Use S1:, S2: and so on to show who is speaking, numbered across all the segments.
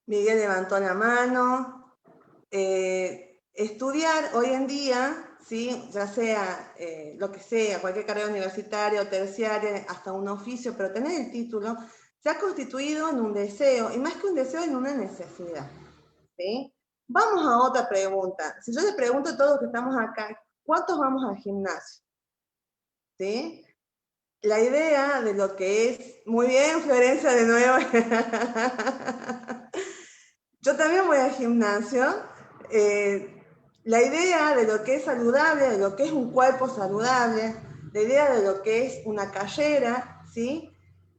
S1: Miguel levantó la mano. Estudiar hoy en día, ¿sí? Ya sea lo que sea, cualquier carrera universitaria o terciaria, hasta un oficio, pero tener el título, se ha constituido en un deseo, y más que un deseo, en una necesidad. ¿Sí? Vamos a otra pregunta. Si yo le pregunto a todos los que estamos acá, ¿cuántos vamos al gimnasio? ¿Sí? La idea de lo que es, muy bien, Florencia, de nuevo. Yo también voy al gimnasio. La idea de lo que es saludable, de lo que es un cuerpo saludable, la idea de lo que es una carrera, ¿sí?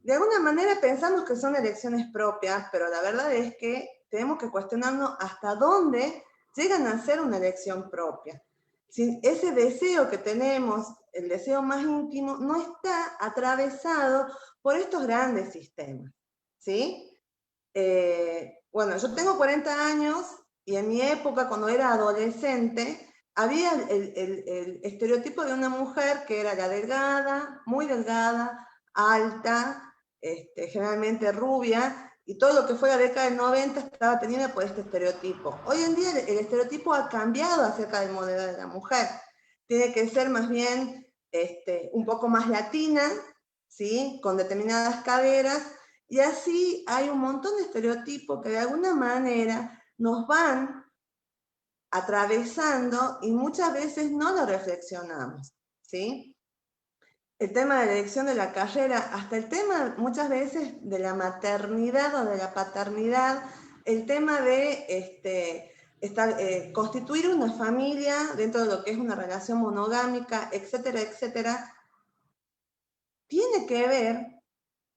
S1: De alguna manera pensamos que son elecciones propias, pero la verdad es que tenemos que cuestionarnos hasta dónde llegan a ser una elección propia. Si ese deseo que tenemos, el deseo más íntimo, no está atravesado por estos grandes sistemas, ¿sí? Bueno, yo tengo 40 años y en mi época, cuando era adolescente, había el estereotipo de una mujer que era la delgada, muy delgada, alta, generalmente rubia, y todo lo que fue la década del 90 estaba tenida por este estereotipo. Hoy en día el estereotipo ha cambiado acerca del modelo de la mujer. Tiene que ser más bien un poco más latina, ¿sí? Con determinadas caderas, y así hay un montón de estereotipos que de alguna manera nos van atravesando y muchas veces no lo reflexionamos, ¿sí? El tema de la elección de la carrera, hasta el tema muchas veces de la maternidad o de la paternidad, el tema de constituir una familia dentro de lo que es una relación monogámica, etcétera, etcétera, tiene que ver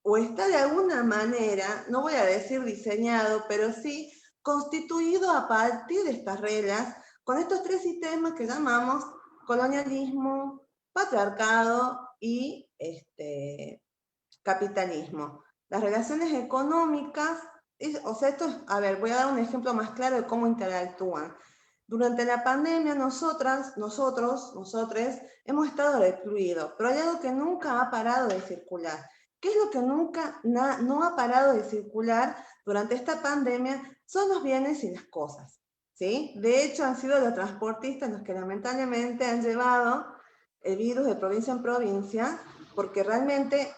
S1: o está de alguna manera, no voy a decir diseñado, pero sí constituido a partir de estas reglas, con estos tres sistemas que llamamos colonialismo, patriarcado y capitalismo. Las relaciones económicas, o sea, a ver, voy a dar un ejemplo más claro de cómo interactúan. Durante la pandemia nosotros hemos estado recluidos, pero hay algo que nunca ha parado de circular. ¿Qué es lo que nunca no ha parado de circular durante esta pandemia? Son los bienes y las cosas, ¿sí? De hecho, han sido los transportistas los que lamentablemente han llevado el virus de provincia en provincia, porque realmente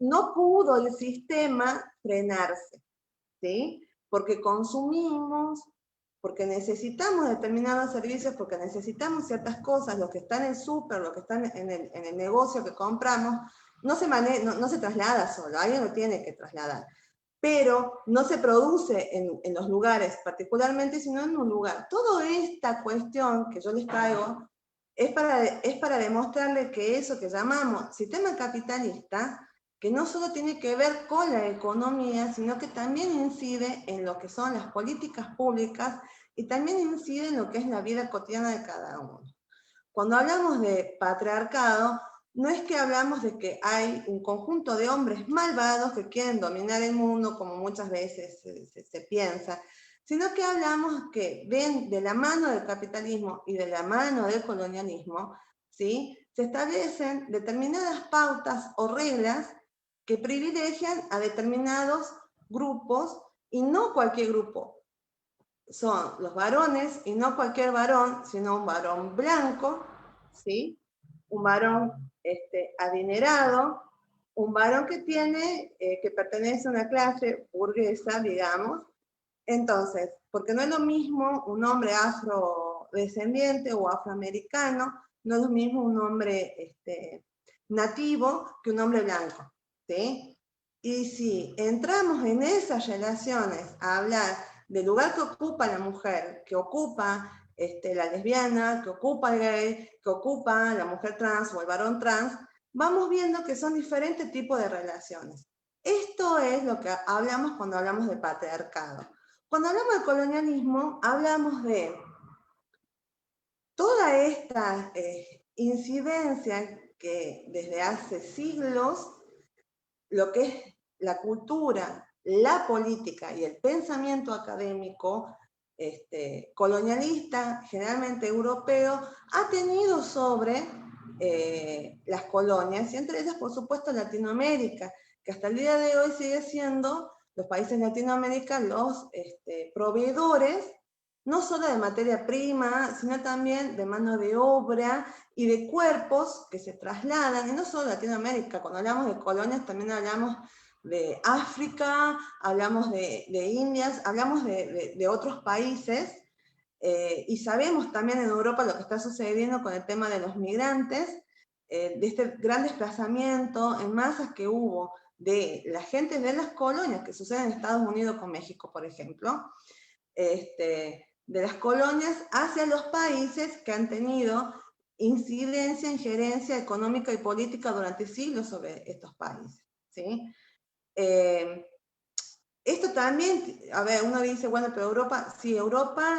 S1: no pudo el sistema frenarse, ¿sí? Porque consumimos, porque necesitamos determinados servicios, porque necesitamos ciertas cosas, lo que está en el súper, lo que está en el negocio que compramos, no se traslada solo, alguien lo tiene que trasladar, pero no se produce en los lugares particularmente, sino en un lugar. Toda esta cuestión que yo les traigo es para demostrarles que eso que llamamos sistema capitalista, que no solo tiene que ver con la economía, sino que también incide en lo que son las políticas públicas y también incide en lo que es la vida cotidiana de cada uno. Cuando hablamos de patriarcado, no es que hablamos de que hay un conjunto de hombres malvados que quieren dominar el mundo, como muchas veces se piensa, sino que hablamos que ven de la mano del capitalismo y de la mano del colonialismo, ¿sí? Se establecen determinadas pautas o reglas que privilegian a determinados grupos y no cualquier grupo. Son los varones, y no cualquier varón, sino un varón blanco, ¿sí? Un varón adinerado, un varón que que pertenece a una clase burguesa, digamos. Entonces, porque no es lo mismo un hombre afrodescendiente o afroamericano, no es lo mismo un hombre nativo que un hombre blanco, ¿sí? Y si entramos en esas relaciones a hablar del lugar que ocupa la mujer, que ocupa la lesbiana, que ocupa el gay, que ocupa la mujer trans o el varón trans, vamos viendo que son diferentes tipos de relaciones. Esto es lo que hablamos cuando hablamos de patriarcado. Cuando hablamos de colonialismo, hablamos de toda esta incidencia que desde hace siglos lo que es la cultura, la política y el pensamiento académico colonialista, generalmente europeo, ha tenido sobre las colonias, y entre ellas, por supuesto, Latinoamérica, que hasta el día de hoy sigue siendo los países de Latinoamérica los proveedores, no solo de materia prima, sino también de mano de obra y de cuerpos que se trasladan, y no solo Latinoamérica, cuando hablamos de colonias también hablamos de África, hablamos de Indias, hablamos de otros países, y sabemos también en Europa lo que está sucediendo con el tema de los migrantes, de este gran desplazamiento en masas que hubo de la gente de las colonias, que sucede en Estados Unidos con México, por ejemplo, de las colonias hacia los países que han tenido incidencia, injerencia económica y política durante siglos sobre estos países, ¿sí? Esto también, a ver, uno dice, bueno, pero Europa, sí, Europa,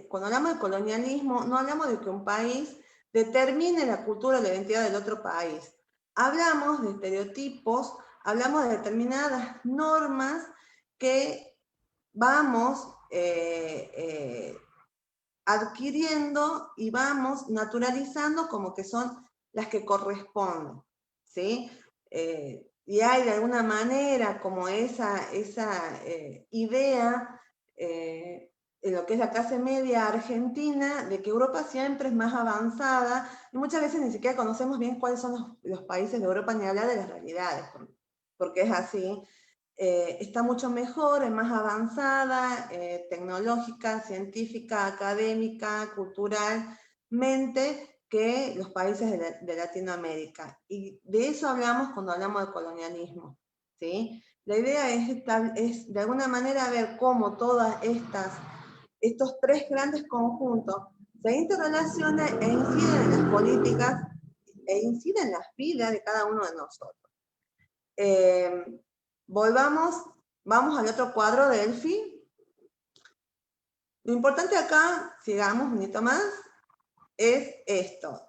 S1: cuando hablamos de colonialismo, no hablamos de que un país determine la cultura o la identidad del otro país. Hablamos de estereotipos, hablamos de determinadas normas que vamos adquiriendo y vamos naturalizando como que son las que corresponden, ¿sí? Y hay de alguna manera como esa idea en lo que es la clase media argentina, de que Europa siempre es más avanzada, y muchas veces ni siquiera conocemos bien cuáles son los países de Europa, ni hablar de las realidades, porque es así. Está mucho mejor, es más avanzada, tecnológica, científica, académica, culturalmente, que los países de Latinoamérica. Y de eso hablamos cuando hablamos de colonialismo, ¿sí? La idea es de alguna manera ver cómo todas estos tres grandes conjuntos se interrelacionan e inciden en las políticas e inciden en las vidas de cada uno de nosotros. Vamos al otro cuadro de Delphi. Lo importante acá, sigamos un poquito más, es esto.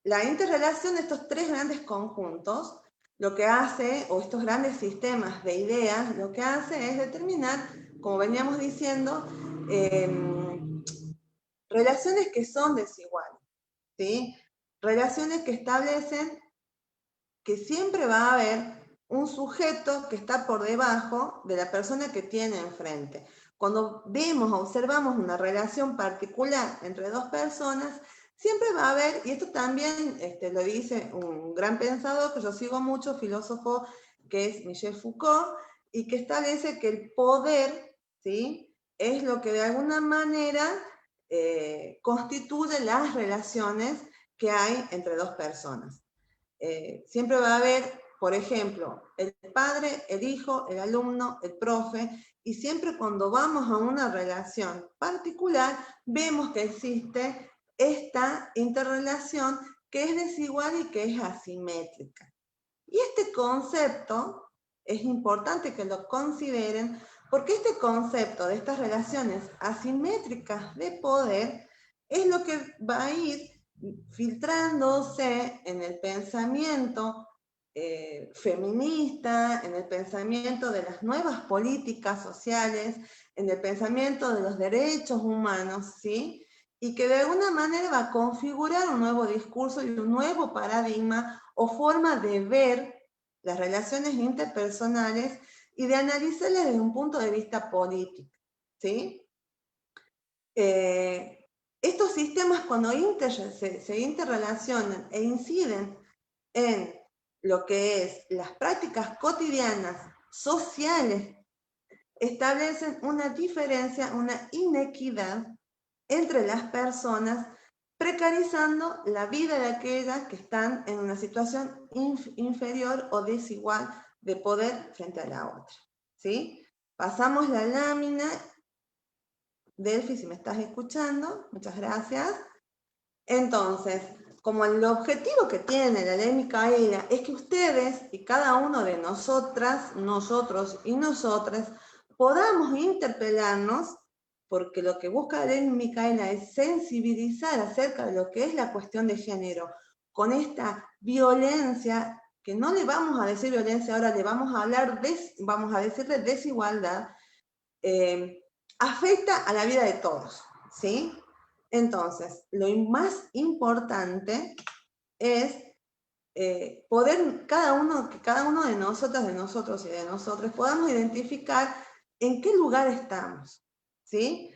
S1: La interrelación de estos tres grandes conjuntos, lo que hace, o estos grandes sistemas de ideas, lo que hace es determinar, como veníamos diciendo, relaciones que son desiguales, ¿sí? Relaciones que establecen que siempre va a haber un sujeto que está por debajo de la persona que tiene enfrente. Cuando vemos, observamos una relación particular entre dos personas, siempre va a haber, y esto también lo dice un gran pensador que yo sigo mucho, filósofo, que es Michel Foucault, y que establece que el poder, ¿sí?, es lo que de alguna manera constituye las relaciones que hay entre dos personas. Siempre va a haber, por ejemplo, el padre, el hijo, el alumno, el profe, y siempre cuando vamos a una relación particular, vemos que existe esta interrelación que es desigual y que es asimétrica. Y este concepto es importante que lo consideren, porque este concepto de estas relaciones asimétricas de poder es lo que va a ir filtrándose en el pensamiento feminista, en el pensamiento de las nuevas políticas sociales, en el pensamiento de los derechos humanos, ¿sí? Y que de alguna manera va a configurar un nuevo discurso y un nuevo paradigma o forma de ver las relaciones interpersonales y de analizarlas desde un punto de vista político, ¿sí? Estos sistemas cuando se interrelacionan e inciden en lo que es las prácticas cotidianas, sociales, establecen una diferencia, una inequidad entre las personas, precarizando la vida de aquellas que están en una situación inferior o desigual de poder frente a la otra, ¿sí? Pasamos la lámina. Delphi, si me estás escuchando, muchas gracias. Entonces, como el objetivo que tiene la ley Micaela es que ustedes y cada uno de nosotras, nosotros y nosotras podamos interpelarnos, porque lo que busca la ley Micaela es sensibilizar acerca de lo que es la cuestión de género, con esta violencia, que no le vamos a decir violencia ahora, le vamos a hablar, vamos a decirle desigualdad, afecta a la vida de todos, ¿sí? Entonces, lo más importante es que cada uno de nosotras, de nosotros y de nosotros podamos identificar en qué lugar estamos, ¿sí?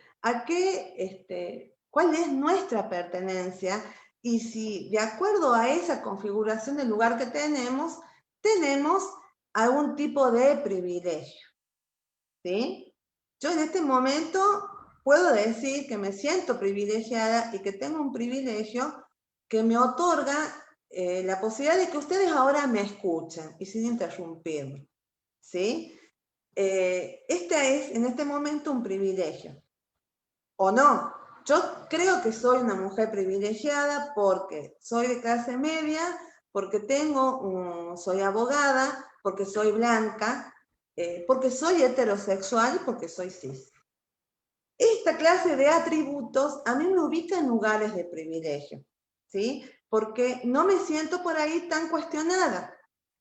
S1: ¿Cuál es nuestra pertenencia? Y si de acuerdo a esa configuración del lugar que tenemos algún tipo de privilegio, ¿sí? Yo en este momento puedo decir que me siento privilegiada y que tengo un privilegio que me otorga la posibilidad de que ustedes ahora me escuchen y sin interrumpirme, ¿sí? Este es en este momento un privilegio, ¿o no? Yo creo que soy una mujer privilegiada porque soy de clase media, porque soy abogada, porque soy blanca, porque soy heterosexual y porque soy cis. Esta clase de atributos a mí me ubica en lugares de privilegio, ¿sí? Porque no me siento por ahí tan cuestionada.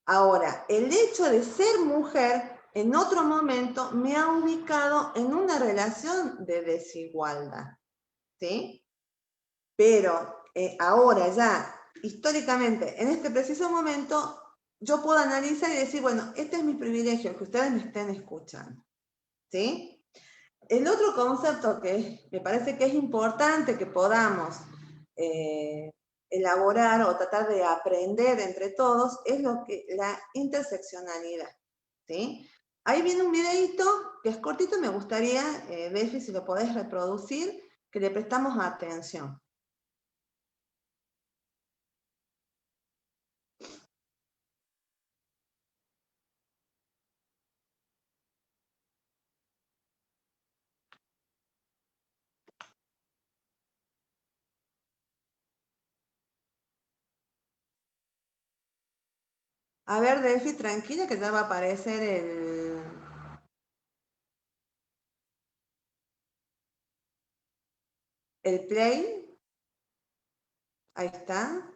S1: Ahora, el hecho de ser mujer en otro momento me ha ubicado en una relación de desigualdad, ¿sí? Pero ahora ya, históricamente, en este preciso momento, yo puedo analizar y decir, bueno, este es mi privilegio, que ustedes me estén escuchando, ¿sí? El otro concepto que me parece que es importante que podamos elaborar o tratar de aprender entre todos es la interseccionalidad, ¿sí? Ahí viene un videito que es cortito, me gustaría, Delphi, si lo podés reproducir, que le prestamos atención. A ver, Delphi, tranquila que ya va a aparecer el play. Ahí está.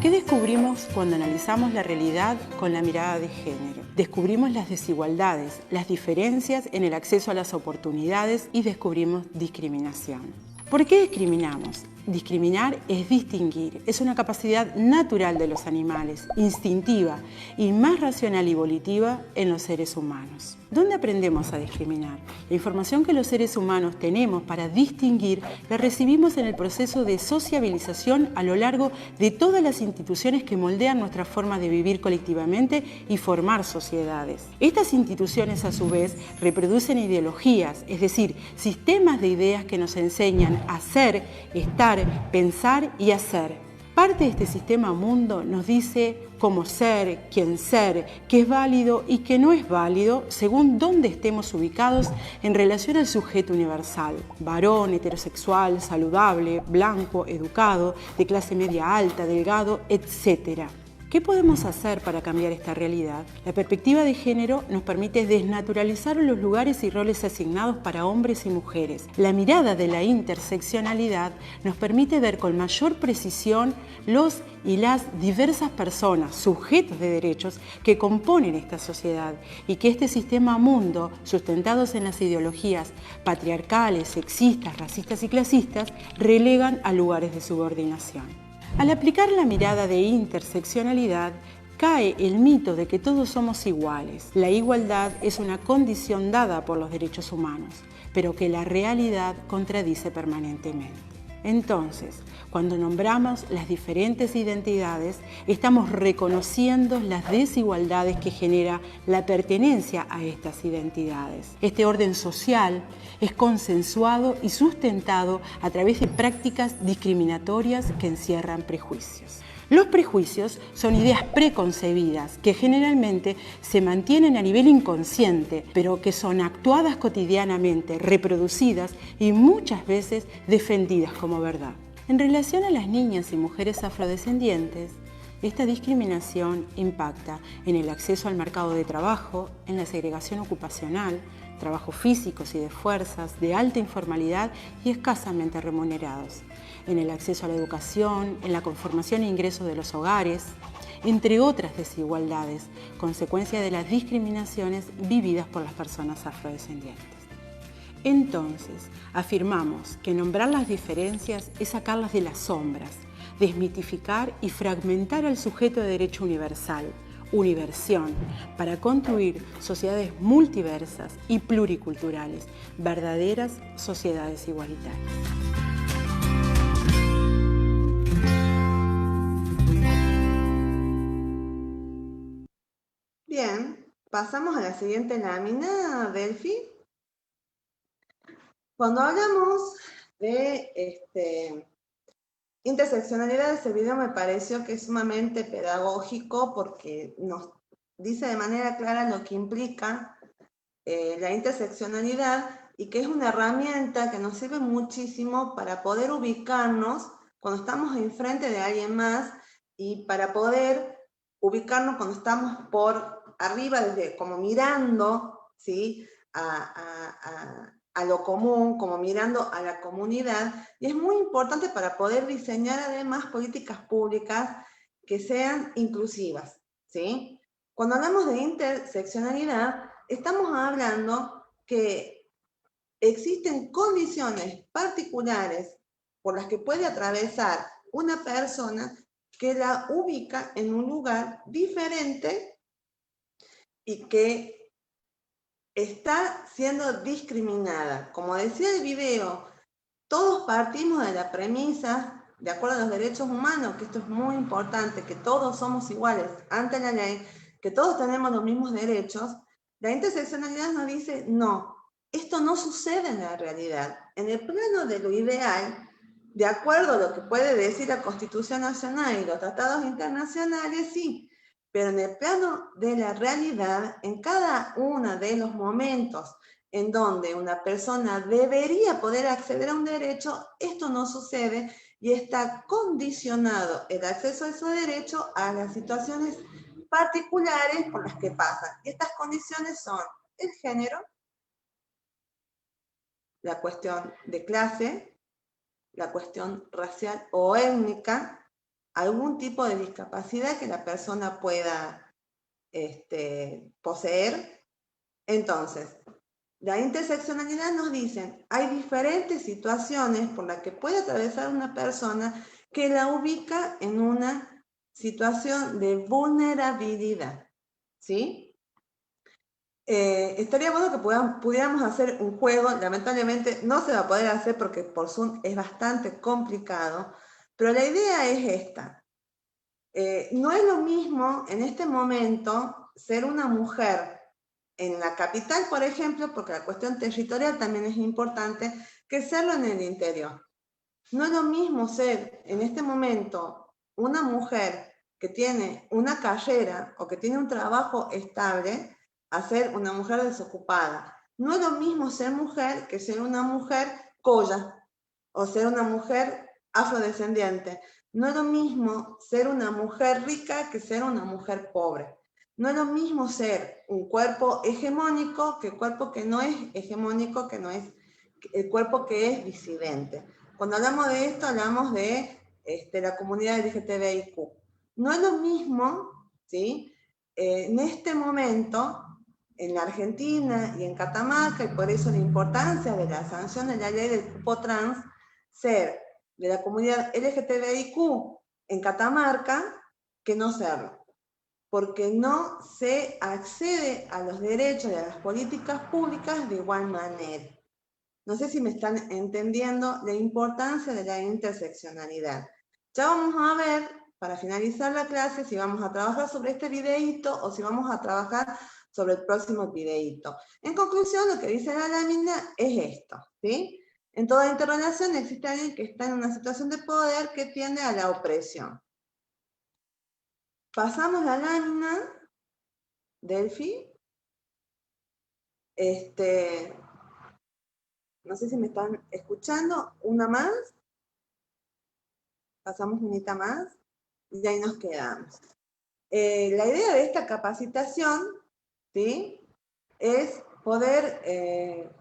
S2: ¿Qué descubrimos cuando analizamos la realidad con la mirada de género? Descubrimos las desigualdades, las diferencias en el acceso a las oportunidades y descubrimos discriminación. ¿Por qué discriminamos? Discriminar es distinguir, es una capacidad natural de los animales, instintiva y más racional y volitiva en los seres humanos. ¿Dónde aprendemos a discriminar? La información que los seres humanos tenemos para distinguir la recibimos en el proceso de sociabilización a lo largo de todas las instituciones que moldean nuestra forma de vivir colectivamente y formar sociedades. Estas instituciones, a su vez, reproducen ideologías, es decir, sistemas de ideas que nos enseñan a ser, estar, pensar y hacer. Parte de este sistema mundo nos dice cómo ser, quién ser, qué es válido y qué no es válido según dónde estemos ubicados en relación al sujeto universal. Varón, heterosexual, saludable, blanco, educado, de clase media alta, delgado, etc. ¿Qué podemos hacer para cambiar esta realidad? La perspectiva de género nos permite desnaturalizar los lugares y roles asignados para hombres y mujeres. La mirada de la interseccionalidad nos permite ver con mayor precisión los y las diversas personas, sujetos de derechos que componen esta sociedad y que este sistema mundo, sustentados en las ideologías patriarcales, sexistas, racistas y clasistas, relegan a lugares de subordinación. Al aplicar la mirada de interseccionalidad, cae el mito de que todos somos iguales. La igualdad es una condición dada por los derechos humanos, pero que la realidad contradice permanentemente. Entonces, cuando nombramos las diferentes identidades, estamos reconociendo las desigualdades que genera la pertenencia a estas identidades. Este orden social es consensuado y sustentado a través de prácticas discriminatorias que encierran prejuicios. Los prejuicios son ideas preconcebidas que generalmente se mantienen a nivel inconsciente, pero que son actuadas cotidianamente, reproducidas y muchas veces defendidas como verdad. En relación a las niñas y mujeres afrodescendientes, esta discriminación impacta en el acceso al mercado de trabajo, en la segregación ocupacional, trabajos físicos y de fuerzas, de alta informalidad y escasamente remunerados, en el acceso a la educación, en la conformación e ingreso de los hogares, entre otras desigualdades, consecuencia de las discriminaciones vividas por las personas afrodescendientes. Entonces, afirmamos que nombrar las diferencias es sacarlas de las sombras, desmitificar y fragmentar al sujeto de derecho universal, Universión, para construir sociedades multiversas y pluriculturales, verdaderas sociedades igualitarias.
S1: Bien, pasamos a la siguiente lámina, Delphi. Cuando hablamos de interseccionalidad, ese video me pareció que es sumamente pedagógico porque nos dice de manera clara lo que implica la interseccionalidad y que es una herramienta que nos sirve muchísimo para poder ubicarnos cuando estamos enfrente de alguien más y para poder ubicarnos cuando estamos por arriba, desde como mirando, ¿sí?, a lo común, como mirando a la comunidad, y es muy importante para poder diseñar además políticas públicas que sean inclusivas, ¿sí? Cuando hablamos de interseccionalidad, estamos hablando que existen condiciones particulares por las que puede atravesar una persona que la ubica en un lugar diferente y que está siendo discriminada. Como decía el video, todos partimos de la premisa, de acuerdo a los derechos humanos, que esto es muy importante, que todos somos iguales ante la ley, que todos tenemos los mismos derechos. La interseccionalidad nos dice, no, esto no sucede en la realidad. En el plano de lo ideal, de acuerdo a lo que puede decir la Constitución Nacional y los tratados internacionales, sí, pero en el plano de la realidad, en cada uno de los momentos en donde una persona debería poder acceder a un derecho, esto no sucede y está condicionado el acceso a ese derecho a las situaciones particulares por las que pasan. Y estas condiciones son el género, la cuestión de clase, la cuestión racial o étnica, algún tipo de discapacidad que la persona pueda poseer. Entonces, la interseccionalidad nos dice, hay diferentes situaciones por las que puede atravesar una persona que la ubica en una situación de vulnerabilidad, ¿sí? Estaría bueno que pudiéramos hacer un juego, lamentablemente no se va a poder hacer porque por Zoom es bastante complicado, pero la idea es esta. No es lo mismo en este momento ser una mujer en la capital, por ejemplo, porque la cuestión territorial también es importante, que serlo en el interior. No es lo mismo ser en este momento una mujer que tiene una carrera o que tiene un trabajo estable a ser una mujer desocupada. No es lo mismo ser mujer que ser una mujer colla o ser una mujer afrodescendiente. No es lo mismo ser una mujer rica que ser una mujer pobre. No es lo mismo ser un cuerpo hegemónico que el cuerpo que no es hegemónico, que no es el cuerpo que es disidente. Cuando hablamos de esto, hablamos de la comunidad LGTBIQ. No es lo mismo, ¿sí? En este momento, en la Argentina y en Catamarca, y por eso la importancia de la sanción de la ley del cupo trans, ser de la comunidad LGTBIQ en Catamarca que no serlo, porque no se accede a los derechos y a las políticas públicas de igual manera. No sé si me están entendiendo la importancia de la interseccionalidad. Ya vamos a ver, para finalizar la clase, si vamos a trabajar sobre este videíto o si vamos a trabajar sobre el próximo videíto. En conclusión, lo que dice la lámina es esto, ¿sí? En toda interrelación existe alguien que está en una situación de poder que tiende a la opresión. Pasamos la lámina, Delphi. No sé si me están escuchando. Una más. Pasamos unita más y ahí nos quedamos. La idea de esta capacitación, ¿sí?, es poder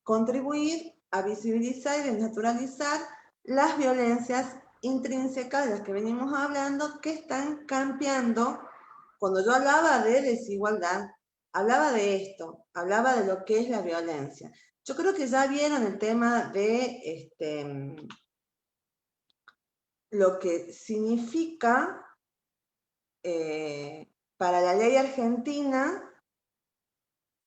S1: contribuir a visibilizar y desnaturalizar las violencias intrínsecas de las que venimos hablando que están cambiando. Cuando yo hablaba de desigualdad, hablaba de esto, hablaba de lo que es la violencia. Yo creo que ya vieron el tema de lo que significa para la ley argentina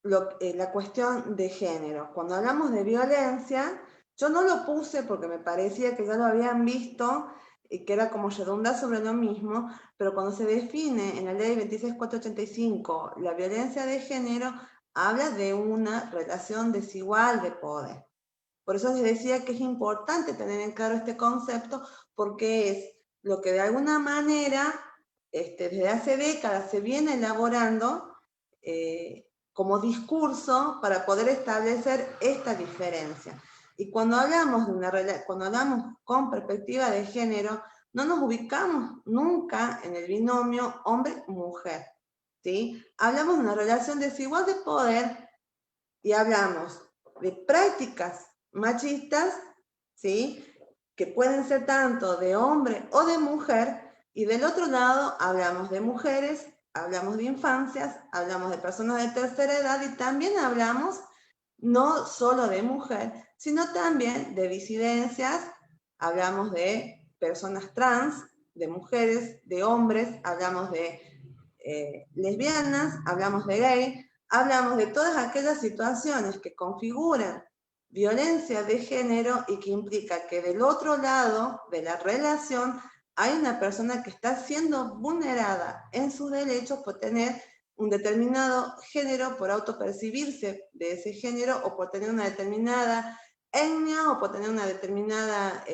S1: la cuestión de género. Cuando hablamos de violencia, yo no lo puse porque me parecía que ya lo habían visto y que era como redundar sobre lo mismo, pero cuando se define en la ley 26485 la violencia de género, habla de una relación desigual de poder. Por eso les decía que es importante tener en claro este concepto, porque es lo que de alguna manera desde hace décadas se viene elaborando como discurso para poder establecer esta diferencia. Y cuando hablamos con perspectiva de género, no nos ubicamos nunca en el binomio hombre-mujer, ¿sí? Hablamos de una relación desigual de poder y hablamos de prácticas machistas, ¿sí? Que pueden ser tanto de hombre o de mujer, y del otro lado hablamos de mujeres, hablamos de infancias, hablamos de personas de tercera edad y también hablamos no solo de mujer, sino también de disidencias, hablamos de personas trans, de mujeres, de hombres, hablamos de lesbianas, hablamos de gay, hablamos de todas aquellas situaciones que configuran violencia de género y que implica que del otro lado de la relación hay una persona que está siendo vulnerada en sus derechos por tener un determinado género, por autopercibirse de ese género o por tener una determinada etnia o por tener una determinada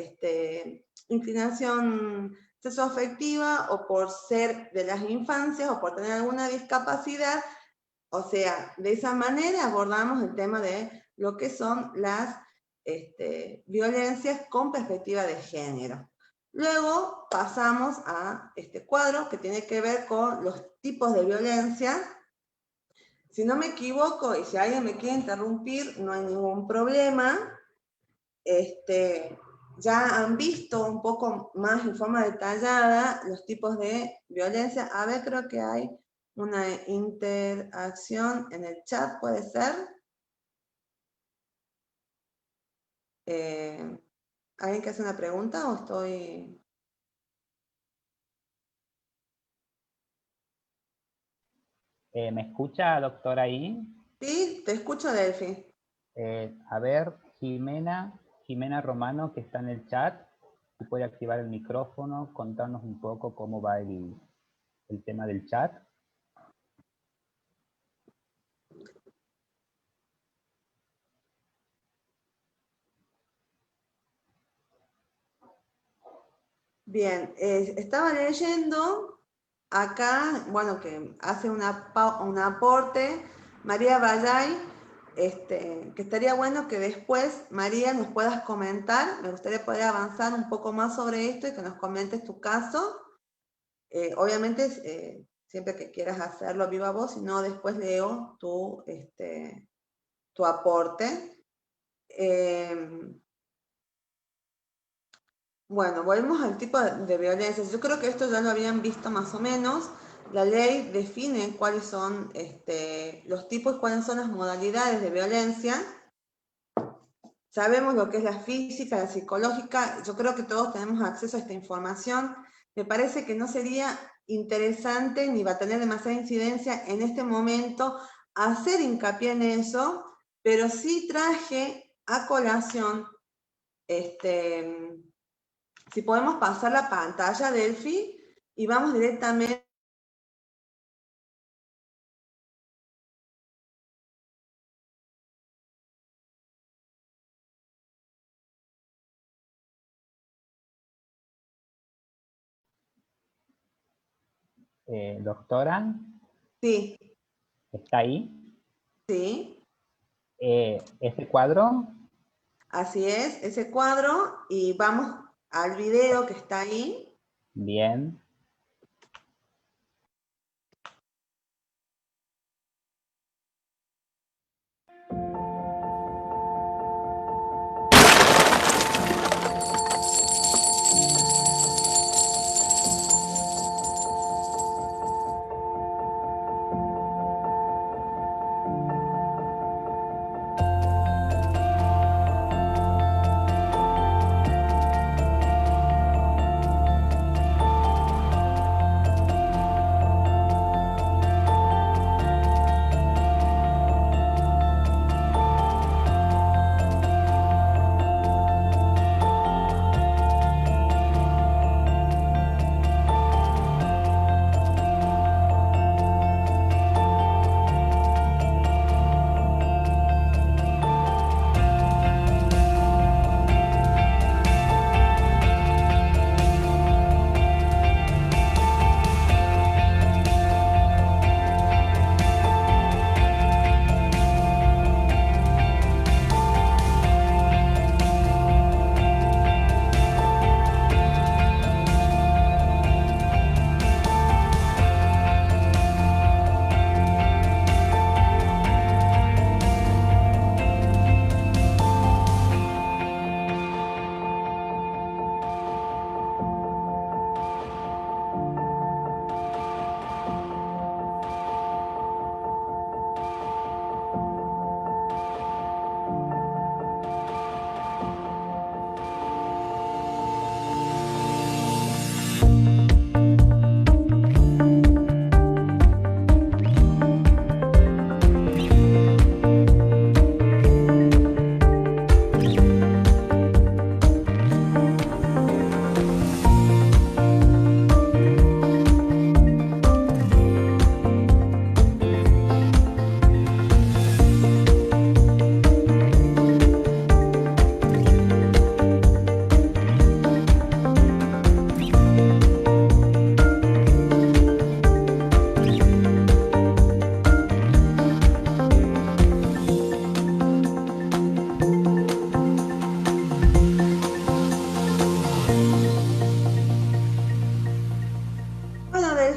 S1: inclinación sexoafectiva o por ser de las infancias o por tener alguna discapacidad. O sea, de esa manera abordamos el tema de lo que son las violencias con perspectiva de género. Luego pasamos a este cuadro que tiene que ver con los tipos de violencia. Si no me equivoco, y si alguien me quiere interrumpir, no hay ningún problema. Ya han visto un poco más en forma detallada los tipos de violencia. A ver, creo que hay una interacción en el chat, ¿puede ser? ¿Alguien que hace una pregunta o estoy...?
S3: ¿Me escucha, doctora, ahí?
S1: Sí, te escucho, Delphi.
S3: A ver, Jimena Romano, que está en el chat, si puede activar el micrófono, contarnos un poco cómo va el tema del chat.
S1: Bien, estaba leyendo acá, bueno, que hace un aporte María Vallay, que estaría bueno que después, María, nos puedas comentar. Me gustaría poder avanzar un poco más sobre esto y que nos comentes tu caso. Obviamente, siempre que quieras hacerlo viva voz, si no, después leo tu aporte. Bueno, volvemos al tipo de violencia. Yo creo que esto ya lo habían visto más o menos. La ley define cuáles son los tipos, cuáles son las modalidades de violencia. Sabemos lo que es la física, la psicológica. Yo creo que todos tenemos acceso a esta información. Me parece que no sería interesante ni va a tener demasiada incidencia en este momento hacer hincapié en eso, pero sí traje a colación si podemos pasar la pantalla, Delphi, y vamos directamente.
S3: Doctora,
S1: Sí,
S3: ¿está ahí?
S1: sí,
S3: ¿Este cuadro?
S1: así es, ese cuadro, y vamos al video que está ahí.
S3: Bien.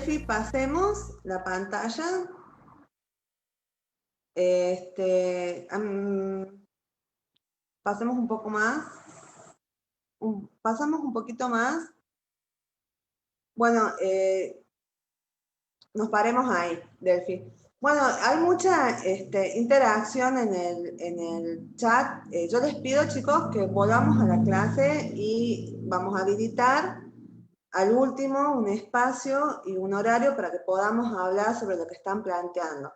S1: Delphi, pasemos la pantalla. Pasemos un poco más. Pasamos un poquito más. Bueno, nos paremos ahí, Delphi. Bueno, hay mucha interacción en el chat. Yo les pido, chicos, que volvamos a la clase y vamos a habilitar al último un espacio y un horario para que podamos hablar sobre lo que están planteando.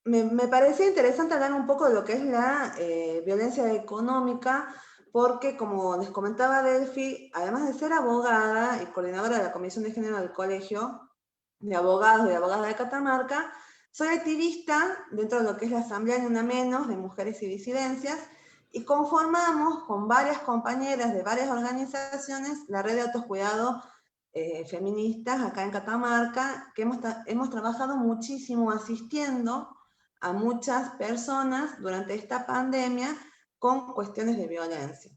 S1: Me parecía interesante hablar un poco de lo que es la violencia económica, porque como les comentaba Delphi, además de ser abogada y coordinadora de la Comisión de Género del Colegio de Abogados y Abogadas de Catamarca, soy activista dentro de lo que es la Asamblea Ni Una Menos de Mujeres y Disidencias, y conformamos con varias compañeras de varias organizaciones la red de autocuidado feministas acá en Catamarca, que hemos trabajado muchísimo asistiendo a muchas personas durante esta pandemia con cuestiones de violencia.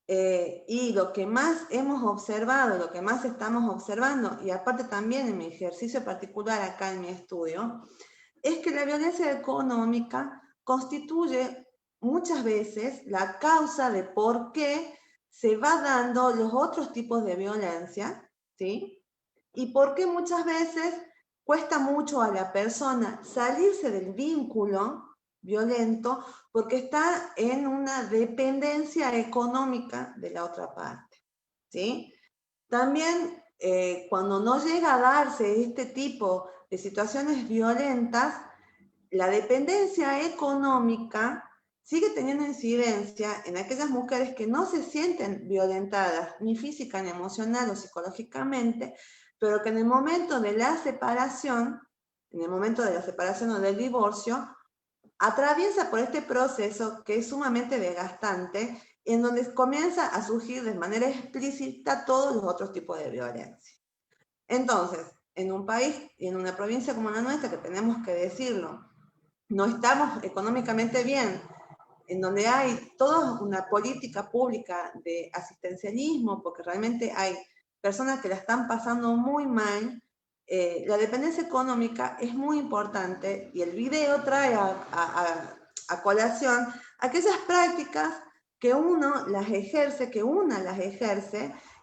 S1: Y lo que más hemos observado, lo que más estamos observando, y aparte también en mi ejercicio particular acá en mi estudio, es que la violencia económica constituye muchas veces la causa de por qué se va dando los otros tipos de violencia, ¿sí? Y por qué muchas veces cuesta mucho a la persona salirse del vínculo violento porque está en una dependencia económica de la otra parte, ¿sí? También cuando no llega a darse este tipo de situaciones violentas, la dependencia económica sigue teniendo incidencia en aquellas mujeres que no se sienten violentadas ni física, ni emocional o psicológicamente, pero que en el momento de la separación, o del divorcio, atraviesa por este proceso que es sumamente desgastante, en donde comienza a surgir de manera explícita todos los otros tipos de violencia. Entonces, en un país y en una provincia como la nuestra, que tenemos que decirlo, no estamos económicamente bien, en donde hay toda una política pública de asistencialismo, porque realmente hay personas que la están pasando muy mal, la dependencia económica es muy importante, y el video trae a colación aquellas prácticas que una las ejerce,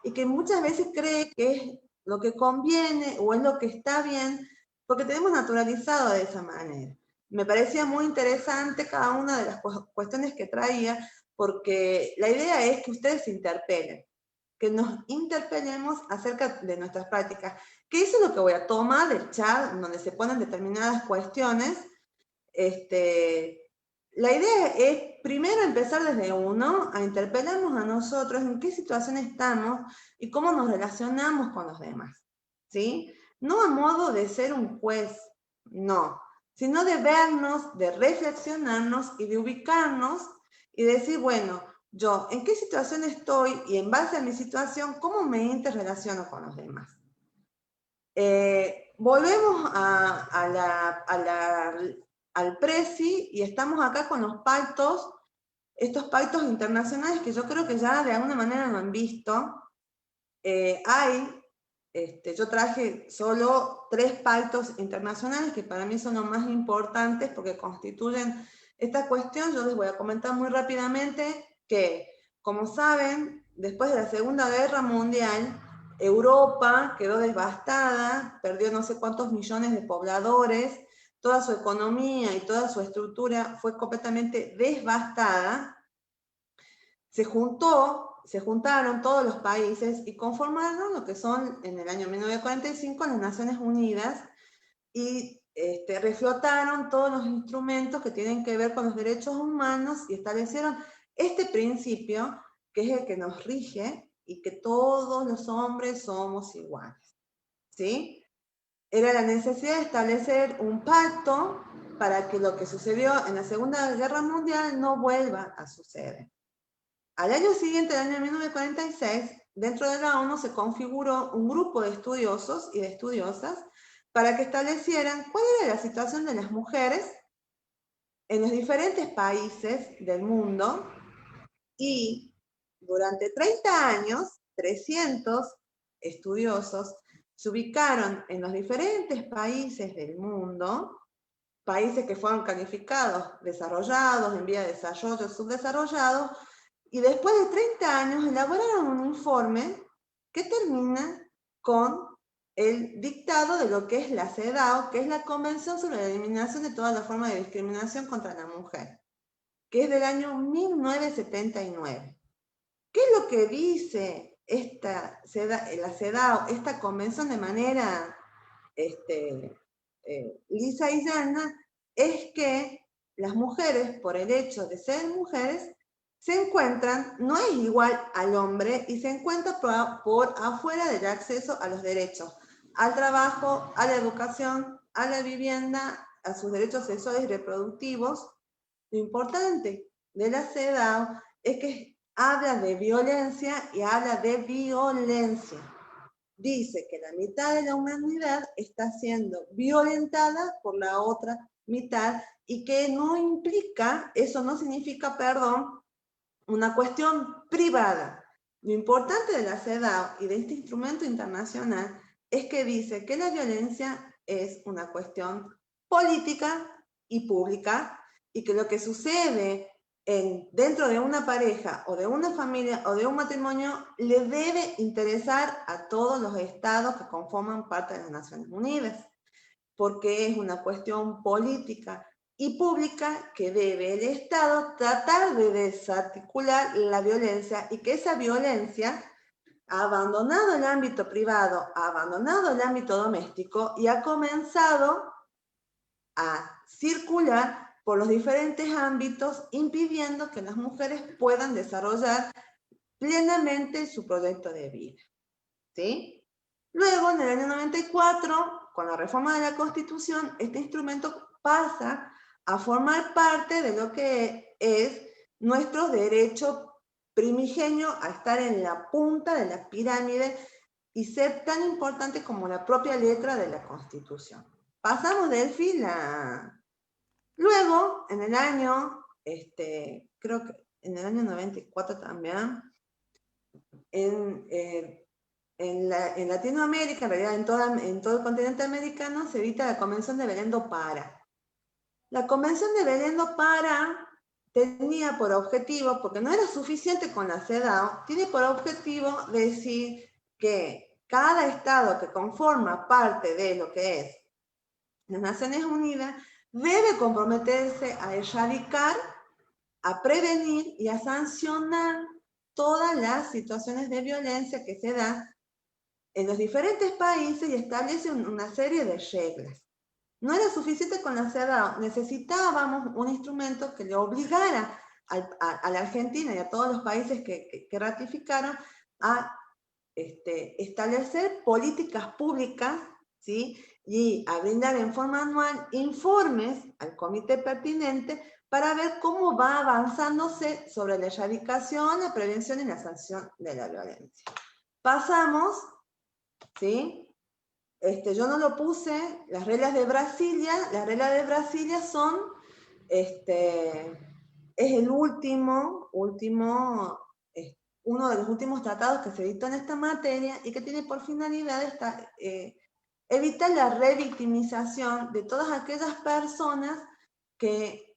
S1: y que muchas veces cree que es lo que conviene o es lo que está bien, porque tenemos naturalizado de esa manera. Me parecía muy interesante cada una de las cuestiones que traía, porque la idea es que ustedes se interpelen, que nos interpelemos acerca de nuestras prácticas, que eso es lo que voy a tomar del chat, donde se ponen determinadas cuestiones. La idea es primero empezar desde uno, a interpelarnos a nosotros en qué situación estamos y cómo nos relacionamos con los demás, ¿sí? No a modo de ser un juez, no, sino de vernos, de reflexionarnos y de ubicarnos y decir, bueno, yo en qué situación estoy y en base a mi situación, cómo me interrelaciono con los demás. Volvemos al PRESI y estamos acá con los pactos, estos pactos internacionales que yo creo que ya de alguna manera lo han visto. Yo traje solo 3 pactos internacionales que para mí son los más importantes porque constituyen esta cuestión. Yo les voy a comentar muy rápidamente que, como saben, después de la Segunda Guerra Mundial, Europa quedó devastada, perdió no sé cuántos millones de pobladores, toda su economía y toda su estructura fue completamente devastada. Se juntaron todos los países y conformaron lo que son, en el año 1945, las Naciones Unidas, y reflotaron todos los instrumentos que tienen que ver con los derechos humanos y establecieron este principio que es el que nos rige y que todos los hombres somos iguales, ¿sí? Era la necesidad de establecer un pacto para que lo que sucedió en la Segunda Guerra Mundial no vuelva a suceder. Al año siguiente, el año 1946, dentro de la ONU se configuró un grupo de estudiosos y de estudiosas para que establecieran cuál era la situación de las mujeres en los diferentes países del mundo, y durante 30 años, 300 estudiosos se ubicaron en los diferentes países del mundo, países que fueron calificados desarrollados, en vía de desarrollo, subdesarrollados, y después de 30 años elaboraron un informe que termina con el dictado de lo que es la CEDAW, que es la Convención sobre la Eliminación de todas las formas de discriminación contra la mujer, que es del año 1979. ¿Qué es lo que dice la CEDAW, esta convención de manera lisa y llana? Es que las mujeres, por el hecho de ser mujeres, se encuentran, no es igual al hombre, y se encuentra por afuera del acceso a los derechos, al trabajo, a la educación, a la vivienda, a sus derechos sexuales y reproductivos. Lo importante de la CEDAW es que habla de violencia y habla de violencia. Dice que la mitad de la humanidad está siendo violentada por la otra mitad y que no implica, eso no significa, perdón, una cuestión privada. Lo importante de la CEDAW y de este instrumento internacional es que dice que la violencia es una cuestión política y pública, y que lo que sucede dentro de una pareja o de una familia o de un matrimonio le debe interesar a todos los estados que conforman parte de las Naciones Unidas, porque es una cuestión política y pública que debe el Estado tratar de desarticular la violencia, y que esa violencia ha abandonado el ámbito privado, ha abandonado el ámbito doméstico y ha comenzado a circular por los diferentes ámbitos, impidiendo que las mujeres puedan desarrollar plenamente su proyecto de vida. ¿Sí? Luego, en el año 94, con la reforma de la Constitución, este instrumento pasa a formar parte de lo que es nuestro derecho primigenio a estar en la punta de la pirámide y ser tan importante como la propia letra de la Constitución. Pasamos del fila. Luego, en el año, creo que en el año 94 también, en Latinoamérica, en realidad en todo el continente americano, se edita la Convención de Belém do Pará. La Convención de Belém do Pará tenía por objetivo, porque no era suficiente con la CEDAW, tiene por objetivo decir que cada estado que conforma parte de lo que es las Naciones Unidas debe comprometerse a erradicar, a prevenir y a sancionar todas las situaciones de violencia que se dan en los diferentes países, y establece una serie de reglas. No era suficiente con la CEDAW, necesitábamos un instrumento que le obligara a la Argentina y a todos los países que ratificaron a establecer políticas públicas, ¿sí? Y a brindar en forma anual informes al comité pertinente para ver cómo va avanzándose sobre la erradicación, la prevención y la sanción de la violencia. Pasamos, ¿sí? Yo no lo puse, las reglas de Brasilia. Las reglas de Brasilia son, es el último, uno de los últimos tratados que se editó en esta materia, y que tiene por finalidad evitar la revictimización de todas aquellas personas que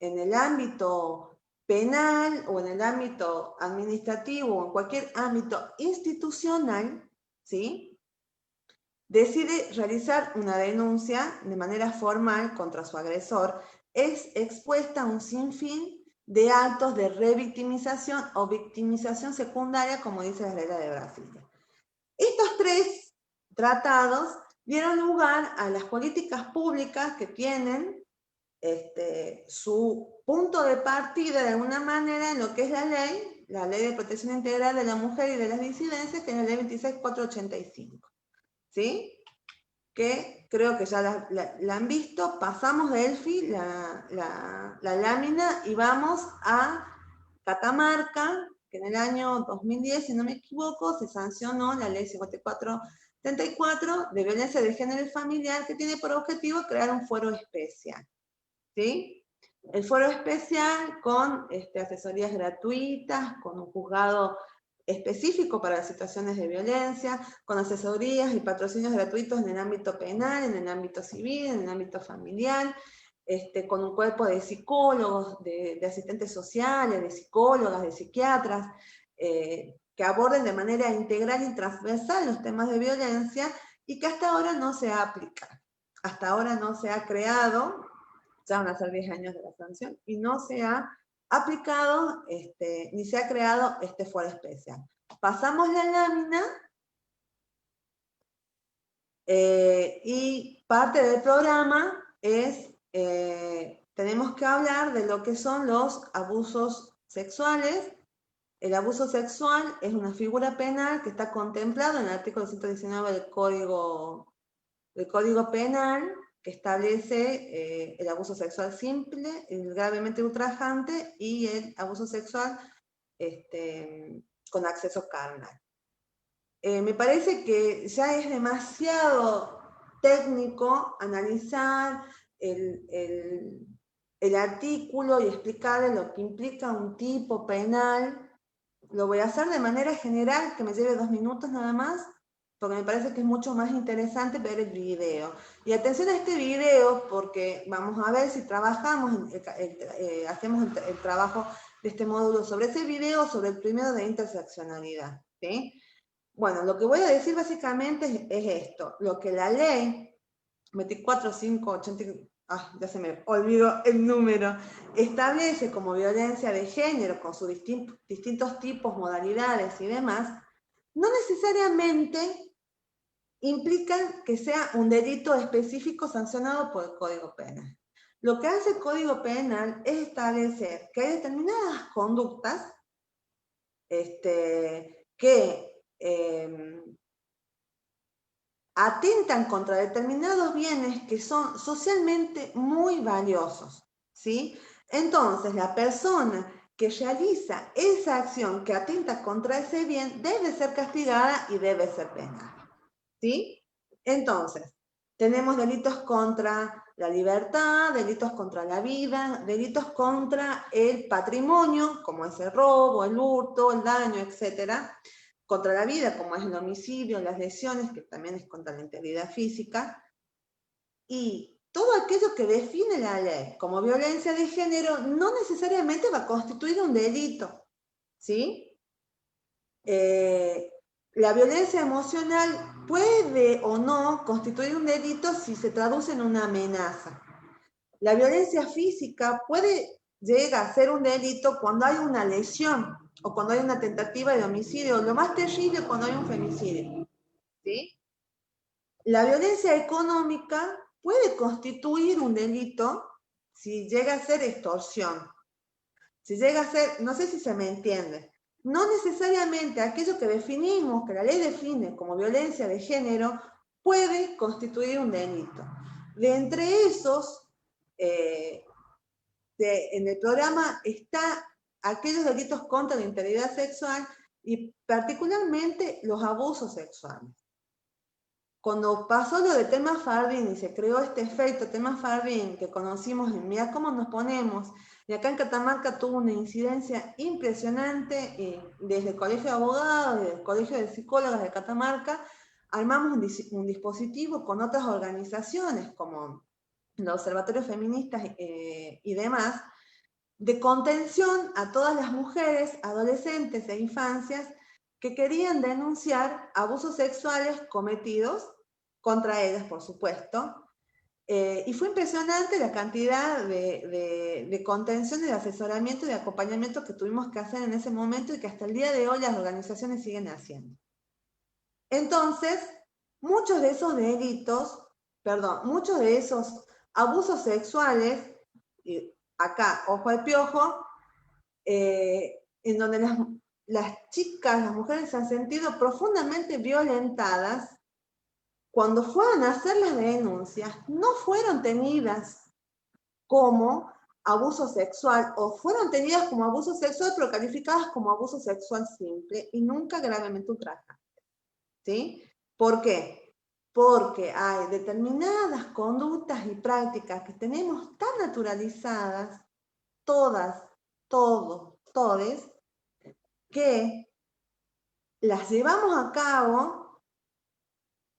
S1: en el ámbito penal o en el ámbito administrativo o en cualquier ámbito institucional, ¿sí?, decide realizar una denuncia de manera formal contra su agresor, es expuesta a un sinfín de actos de revictimización o victimización secundaria, como dice la regla de Brasilia. Estos tres tratados dieron lugar a las políticas públicas que tienen su punto de partida de alguna manera en lo que es la Ley de Protección Integral de la Mujer y de las Disidencias, que es la Ley 26485. ¿Sí? Que creo que ya la han visto. Pasamos de Elfi la lámina y vamos a Catamarca, que en el año 2010, si no me equivoco, se sancionó la Ley 5434 de violencia de género y familiar, que tiene por objetivo crear un foro especial. ¿Sí? El foro especial con asesorías gratuitas, con un juzgado específico para las situaciones de violencia, con asesorías y patrocinios gratuitos en el ámbito penal, en el ámbito civil, en el ámbito familiar, con un cuerpo de psicólogos, de asistentes sociales, de psicólogas, de psiquiatras, que aborden de manera integral y transversal los temas de violencia y que hasta ahora no se aplica. Hasta ahora no se ha creado, ya van a ser 10 años de la sanción, y no se ha aplicado ni se ha creado este foro especial. Pasamos la lámina y parte del programa es, tenemos que hablar de lo que son los abusos sexuales. El abuso sexual es una figura penal que está contemplado en el artículo 119 del Código Penal, que establece el abuso sexual simple, el gravemente ultrajante y el abuso sexual con acceso carnal. Me parece que ya es demasiado técnico analizar el artículo y explicarle lo que implica un tipo penal. Lo voy a hacer de manera general, que me lleve 2 minutos nada más, porque me parece que es mucho más interesante ver el video. Y atención a este video, porque vamos a ver si trabajamos, hacemos el trabajo de este módulo sobre ese video, sobre el primero de interseccionalidad, ¿sí? Bueno, lo que voy a decir básicamente es esto, lo que la ley 24.580, ya se me olvidó el número, establece como violencia de género con sus distintos tipos, modalidades y demás, no necesariamente implican que sea un delito específico sancionado por el Código Penal. Lo que hace el Código Penal es establecer que hay determinadas conductas que atentan contra determinados bienes que son socialmente muy valiosos, ¿sí? Entonces, la persona que realiza esa acción que atenta contra ese bien debe ser castigada y debe ser penada, ¿sí? Entonces, tenemos delitos contra la libertad, delitos contra la vida, delitos contra el patrimonio, como es el robo, el hurto, el daño, etcétera. Contra la vida, como es el homicidio, las lesiones, que también es contra la integridad física, y todo aquello que define la ley como violencia de género no necesariamente va a constituir un delito, ¿sí? La violencia emocional puede o no constituir un delito si se traduce en una amenaza. La violencia física puede llegar a ser un delito cuando hay una lesión o cuando hay una tentativa de homicidio, lo más terrible cuando hay un femicidio, ¿sí? La violencia económica puede constituir un delito si llega a ser extorsión, si llega a ser, no sé si se me entiende, no necesariamente aquello que definimos, que la ley define como violencia de género, puede constituir un delito. De entre esos, en el programa está aquellos delitos contra la integridad sexual y particularmente los abusos sexuales. Cuando pasó lo de Tema Fardín y se creó este efecto Tema Fardín que conocimos en Mira Cómo Nos Ponemos, y acá en Catamarca tuvo una incidencia impresionante, desde el Colegio de Abogados, desde el Colegio de Psicólogas de Catamarca, armamos un dispositivo con otras organizaciones como los observatorios feministas y demás, de contención a todas las mujeres, adolescentes e infancias que querían denunciar abusos sexuales cometidos contra ellas, por supuesto. Y fue impresionante la cantidad de contención, de asesoramiento y de acompañamiento que tuvimos que hacer en ese momento y que hasta el día de hoy las organizaciones siguen haciendo. Entonces, muchos de esos delitos, muchos de esos abusos sexuales, y acá, ojo al piojo, en donde las chicas, las mujeres se han sentido profundamente violentadas, cuando fueron a hacer las denuncias, no fueron tenidas como abuso sexual, o fueron tenidas como abuso sexual, pero calificadas como abuso sexual simple y nunca gravemente ultrajante, ¿sí? ¿Por qué? Porque hay determinadas conductas y prácticas que tenemos tan naturalizadas, todas, todos, todes, que las llevamos a cabo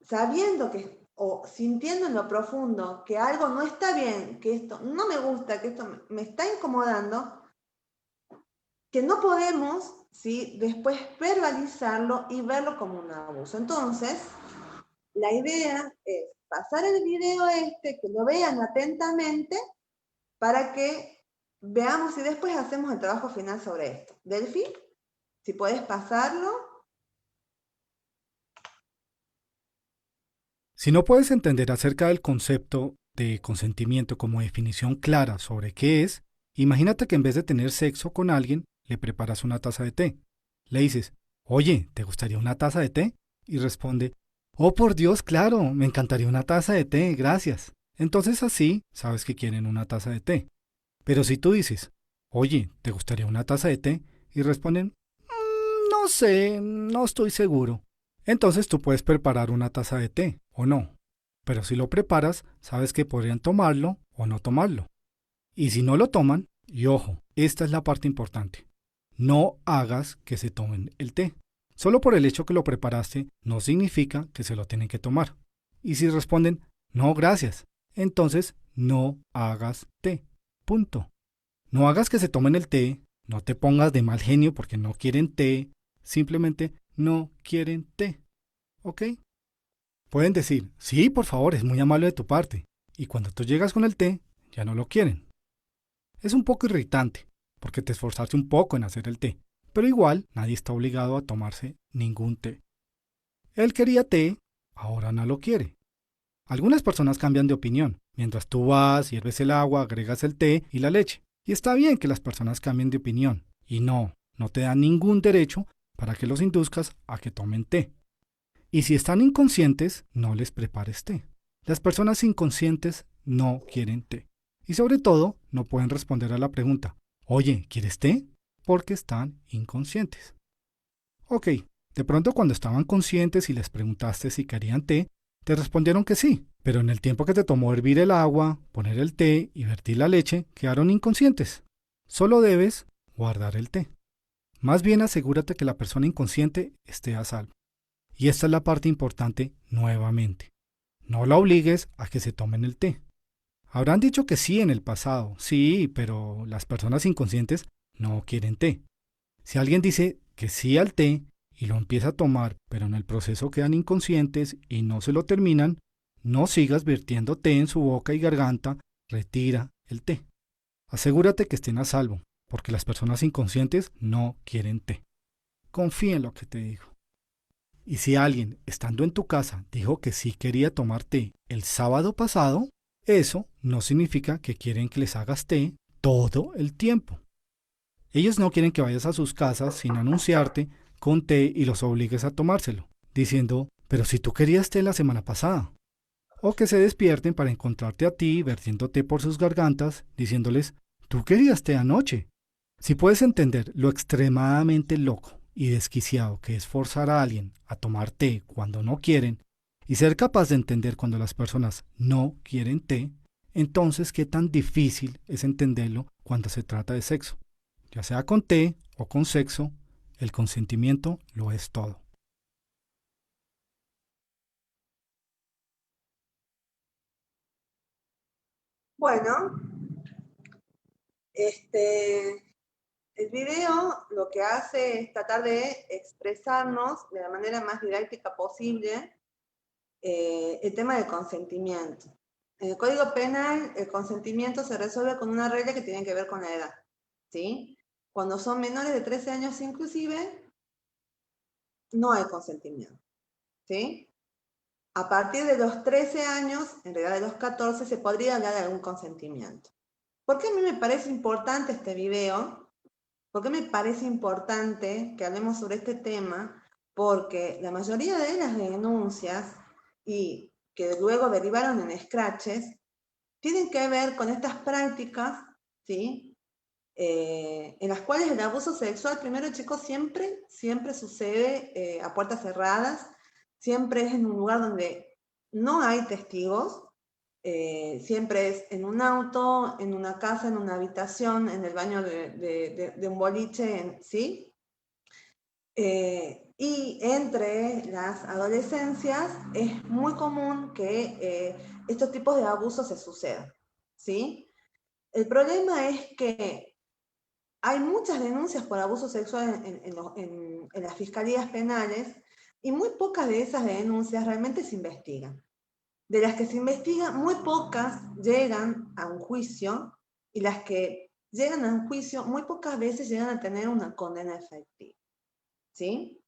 S1: sabiendo que, o sintiendo en lo profundo que algo no está bien, que esto no me gusta, que esto me está incomodando, que no podemos, ¿sí?, después verbalizarlo y verlo como un abuso. Entonces, la idea es pasar el video que lo vean atentamente para que veamos y después hacemos el trabajo final sobre esto. Delphi, si puedes pasarlo.
S4: Si no puedes entender acerca del concepto de consentimiento como definición clara sobre qué es, imagínate que en vez de tener sexo con alguien, le preparas una taza de té. Le dices, oye, ¿te gustaría una taza de té? Y responde, oh por Dios, claro, me encantaría una taza de té, gracias. Entonces así sabes que quieren una taza de té. Pero si tú dices, oye, ¿te gustaría una taza de té? Y responden, no sé, no estoy seguro. Entonces tú puedes preparar una taza de té, o no. Pero si lo preparas, sabes que podrían tomarlo o no tomarlo. Y si no lo toman, y ojo, esta es la parte importante, no hagas que se tomen el té. Solo por el hecho que lo preparaste no significa que se lo tienen que tomar. Y si responden, no, gracias, entonces no hagas té. Punto. No hagas que se tomen el té, no te pongas de mal genio porque no quieren té, simplemente no quieren té. ¿Ok? Pueden decir, sí, por favor, es muy amable de tu parte. Y cuando tú llegas con el té, ya no lo quieren. Es un poco irritante, porque te esforzaste un poco en hacer el té, pero igual nadie está obligado a tomarse ningún té. Él quería té, ahora no lo quiere. Algunas personas cambian de opinión. Mientras tú vas, hierves el agua, agregas el té y la leche. Y está bien que las personas cambien de opinión. Y no te dan ningún derecho para que los induzcas a que tomen té. Y si están inconscientes, no les prepares té. Las personas inconscientes no quieren té. Y sobre todo, no pueden responder a la pregunta, oye, ¿quieres té? Porque están inconscientes. Ok, de pronto cuando estaban conscientes y les preguntaste si querían té, te respondieron que sí, pero en el tiempo que te tomó hervir el agua, poner el té y vertir la leche, quedaron inconscientes. Solo debes guardar el té. Más bien asegúrate que la persona inconsciente esté a salvo. Y esta es la parte importante nuevamente. No la obligues a que se tomen el té. Habrán dicho que sí en el pasado, sí, pero las personas inconscientes no quieren té. Si alguien dice que sí al té y lo empieza a tomar, pero en el proceso quedan inconscientes y no se lo terminan, no sigas vertiendo té en su boca y garganta, retira el té. Asegúrate que estén a salvo, porque las personas inconscientes no quieren té. Confía en lo que te digo. Y si alguien, estando en tu casa, dijo que sí quería tomar té el sábado pasado, eso no significa que quieren que les hagas té todo el tiempo. Ellos no quieren que vayas a sus casas sin anunciarte con té y los obligues a tomárselo, diciendo, pero si tú querías té la semana pasada. O que se despierten para encontrarte a ti vertiendo té por sus gargantas, diciéndoles, tú querías té anoche. Si puedes entender lo extremadamente loco y desquiciado que es forzar a alguien a tomar té cuando no quieren, y ser capaz de entender cuando las personas no quieren té, entonces qué tan difícil es entenderlo cuando se trata de sexo. Ya sea con té o con sexo, el consentimiento lo es todo.
S1: Bueno, el video lo que hace es tratar de expresarnos de la manera más didáctica posible el tema del consentimiento. En el Código Penal, el consentimiento se resuelve con una regla que tiene que ver con la edad, ¿sí? Cuando son menores de 13 años inclusive, no hay consentimiento, ¿sí? A partir de los 13 años, en realidad de los 14, se podría hablar de algún consentimiento. ¿Por qué a mí me parece importante este video? ¿Por qué me parece importante que hablemos sobre este tema? Porque la mayoría de las denuncias y que luego derivaron en scratches tienen que ver con estas prácticas, ¿sí? En las cuales el abuso sexual, primero chicos, siempre sucede a puertas cerradas, siempre es en un lugar donde no hay testigos, siempre es en un auto, en una casa, en una habitación, en el baño de un boliche, ¿sí? Y entre las adolescencias es muy común que estos tipos de abusos se sucedan, ¿sí? El problema es que hay muchas denuncias por abuso sexual en las fiscalías penales y muy pocas de esas denuncias realmente se investigan. De las que se investigan, muy pocas llegan a un juicio y las que llegan a un juicio muy pocas veces llegan a tener una condena efectiva, ¿sí?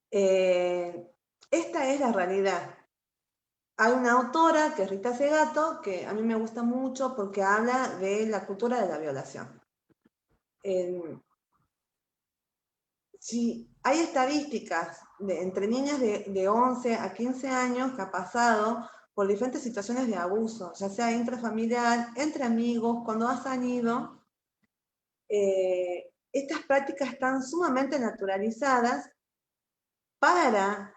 S1: Esta es la realidad. Hay una autora, que es Rita Segato, que a mí me gusta mucho porque habla de la cultura de la violación. Si hay estadísticas entre niñas de 11 a 15 años que ha pasado por diferentes situaciones de abuso, ya sea intrafamiliar, entre amigos, cuando has salido, estas prácticas están sumamente naturalizadas para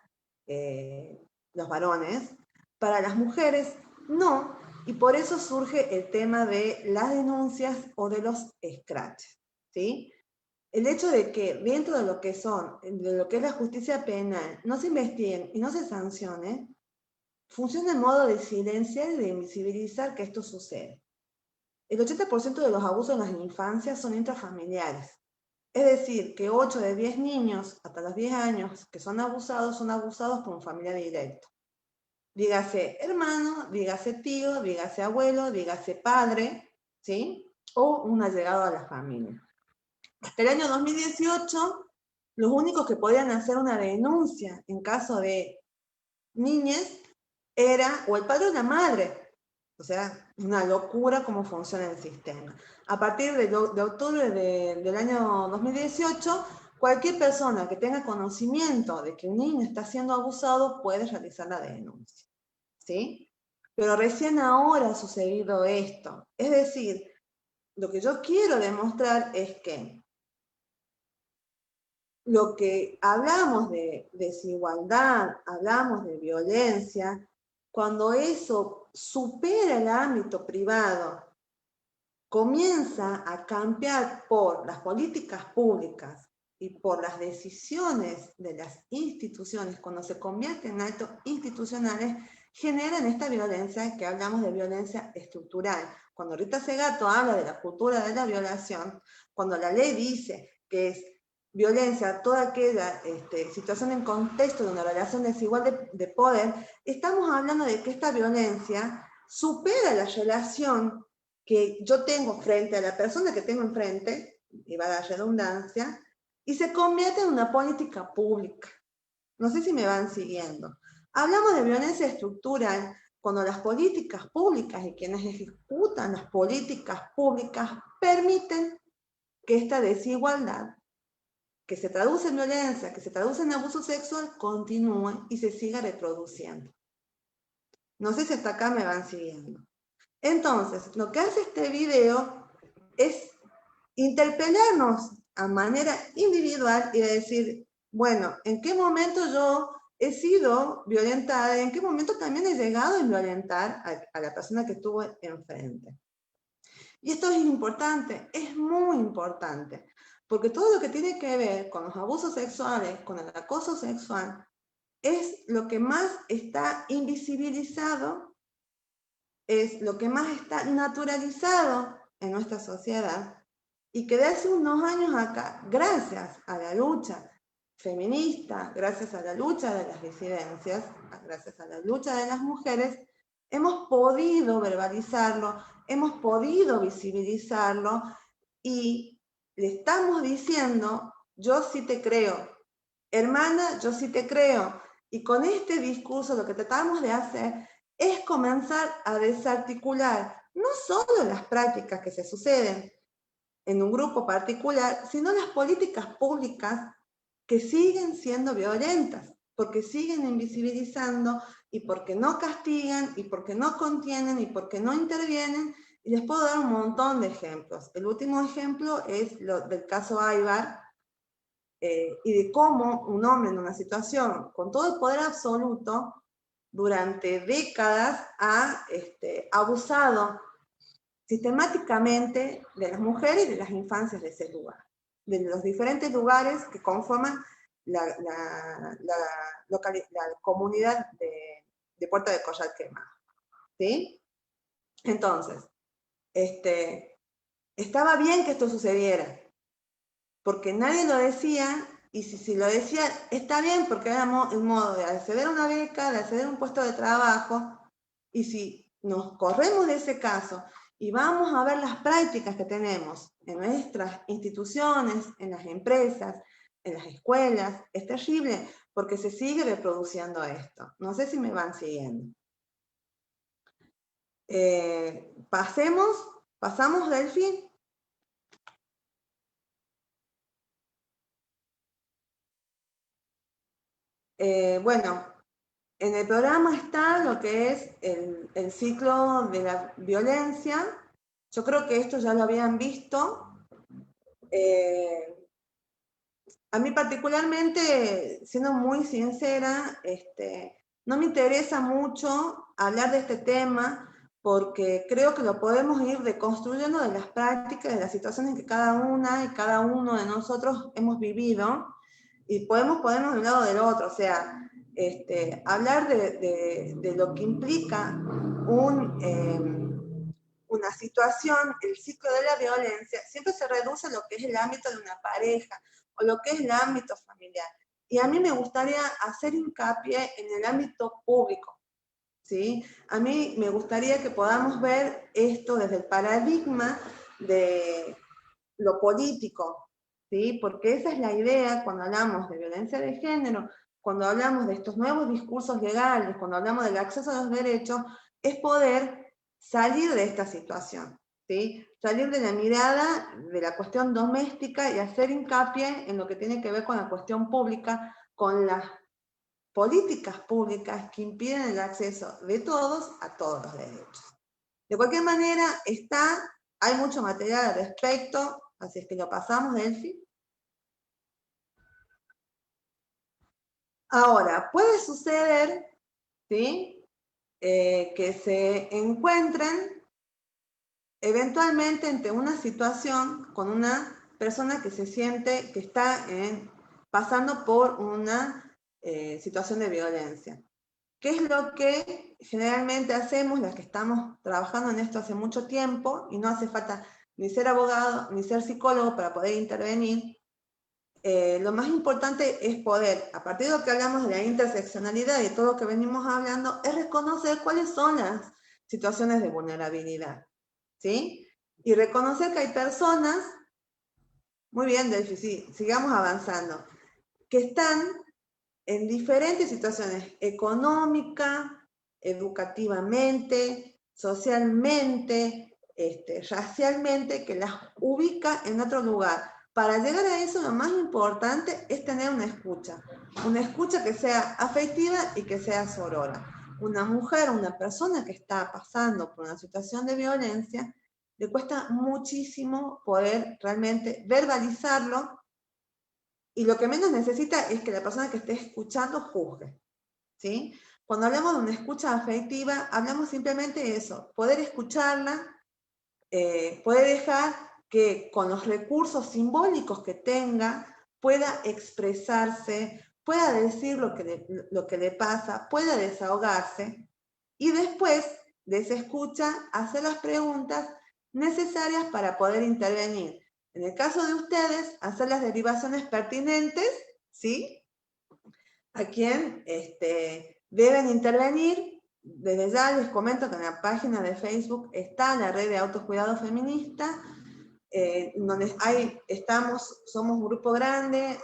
S1: los varones, para las mujeres no, y por eso surge el tema de las denuncias o de los scratches, ¿sí? El hecho de que dentro de lo que es la justicia penal, no se investiguen y no se sancione, funciona en modo de silenciar y de invisibilizar que esto sucede. El 80% de los abusos en las infancias son intrafamiliares. Es decir, que 8 de 10 niños hasta los 10 años que son abusados por un familiar directo. Dígase hermano, dígase tío, dígase abuelo, dígase padre, ¿sí? O un allegado a la familia. Hasta el año 2018, los únicos que podían hacer una denuncia en caso de niñez era o el padre o la madre. O sea, una locura cómo funciona el sistema. A partir de octubre del año 2018, cualquier persona que tenga conocimiento de que un niño está siendo abusado puede realizar la denuncia, ¿sí? Pero recién ahora ha sucedido esto. Es decir, lo que yo quiero demostrar es que lo que hablamos de desigualdad, hablamos de violencia, cuando eso supera el ámbito privado, comienza a cambiar por las políticas públicas y por las decisiones de las instituciones, cuando se convierten en actos institucionales, generan esta violencia que hablamos de violencia estructural. Cuando Rita Segato habla de la cultura de la violación, cuando la ley dice que es violencia, toda aquella situación en contexto de una relación desigual de poder, estamos hablando de que esta violencia supera la relación que yo tengo frente a la persona que tengo enfrente, y va la redundancia, y se convierte en una política pública. No sé si me van siguiendo. Hablamos de violencia estructural cuando las políticas públicas y quienes ejecutan las políticas públicas permiten que esta desigualdad, que se traduce en violencia, que se traduce en abuso sexual, continúe y se siga reproduciendo. No sé si hasta acá me van siguiendo. Entonces, lo que hace este video es interpelarnos a manera individual y decir, bueno, ¿en qué momento yo he sido violentada? ¿En qué momento también he llegado a violentar a la persona que estuvo enfrente? Y esto es importante, es muy importante, porque todo lo que tiene que ver con los abusos sexuales, con el acoso sexual, es lo que más está invisibilizado, es lo que más está naturalizado en nuestra sociedad y que de hace unos años acá, gracias a la lucha feminista, gracias a la lucha de las disidencias, gracias a la lucha de las mujeres, hemos podido verbalizarlo, hemos podido visibilizarlo y le estamos diciendo, yo sí te creo, hermana, yo sí te creo. Y con este discurso lo que tratamos de hacer es comenzar a desarticular no solo las prácticas que se suceden en un grupo particular, sino las políticas públicas que siguen siendo violentas, porque siguen invisibilizando y porque no castigan y porque no contienen y porque no intervienen. Y les puedo dar un montón de ejemplos. El último ejemplo es lo del caso Aybar, y de cómo un hombre en una situación con todo el poder absoluto durante décadas ha abusado sistemáticamente de las mujeres y de las infancias de ese lugar, de los diferentes lugares que conforman la comunidad de Puerto de Collar Quemado, ¿sí? Entonces, estaba bien que esto sucediera, porque nadie lo decía, y si lo decía, está bien, porque era el modo de acceder a una beca, de acceder a un puesto de trabajo, y si nos corremos de ese caso y vamos a ver las prácticas que tenemos en nuestras instituciones, en las empresas, en las escuelas, es terrible, porque se sigue reproduciendo esto. No sé si me van siguiendo. Pasamos, Delphi. Bueno, en el programa está lo que es el ciclo de la violencia. Yo creo que esto ya lo habían visto. A mí particularmente, siendo muy sincera, no me interesa mucho hablar de este tema porque creo que lo podemos ir deconstruyendo de las prácticas, de las situaciones que cada una y cada uno de nosotros hemos vivido, y podemos ponernos de un lado del otro, o sea, hablar de lo que implica una situación, el ciclo de la violencia, siempre se reduce a lo que es el ámbito de una pareja, o lo que es el ámbito familiar. Y a mí me gustaría hacer hincapié en el ámbito público, ¿sí? A mí me gustaría que podamos ver esto desde el paradigma de lo político, ¿sí? Porque esa es la idea cuando hablamos de violencia de género, cuando hablamos de estos nuevos discursos legales, cuando hablamos del acceso a los derechos, es poder salir de esta situación, ¿sí? Salir de la mirada de la cuestión doméstica y hacer hincapié en lo que tiene que ver con la cuestión pública, con las políticas públicas que impiden el acceso de todos a todos los derechos. De cualquier manera, hay mucho material al respecto, así es que lo pasamos, Delphi. Ahora, puede suceder, ¿sí? Que se encuentren eventualmente ante una situación con una persona que se siente que está pasando por una situación de violencia. ¿Qué es lo que generalmente hacemos las que estamos trabajando en esto hace mucho tiempo y no hace falta ni ser abogado ni ser psicólogo para poder intervenir? Lo más importante es poder, a partir de lo que hablamos de la interseccionalidad y de todo lo que venimos hablando, es reconocer cuáles son las situaciones de vulnerabilidad, ¿sí? Y reconocer que hay personas, muy bien, Delphi, sí, sigamos avanzando, que están en diferentes situaciones, económica, educativamente, socialmente, racialmente, que las ubica en otro lugar. Para llegar a eso, lo más importante es tener una escucha que sea afectiva y que sea sorora. Una mujer, una persona que está pasando por una situación de violencia, le cuesta muchísimo poder realmente verbalizarlo, y lo que menos necesita es que la persona que esté escuchando juzgue, ¿sí? Cuando hablamos de una escucha afectiva, hablamos simplemente de eso, poder escucharla, poder dejar que con los recursos simbólicos que tenga, pueda expresarse, pueda decir lo que le pasa, pueda desahogarse, y después de esa escucha, hacer las preguntas necesarias para poder intervenir. En el caso de ustedes, hacer las derivaciones pertinentes, ¿sí? A quien deben intervenir. Desde ya les comento que en la página de Facebook está la red de autocuidado feminista, donde somos un grupo grande,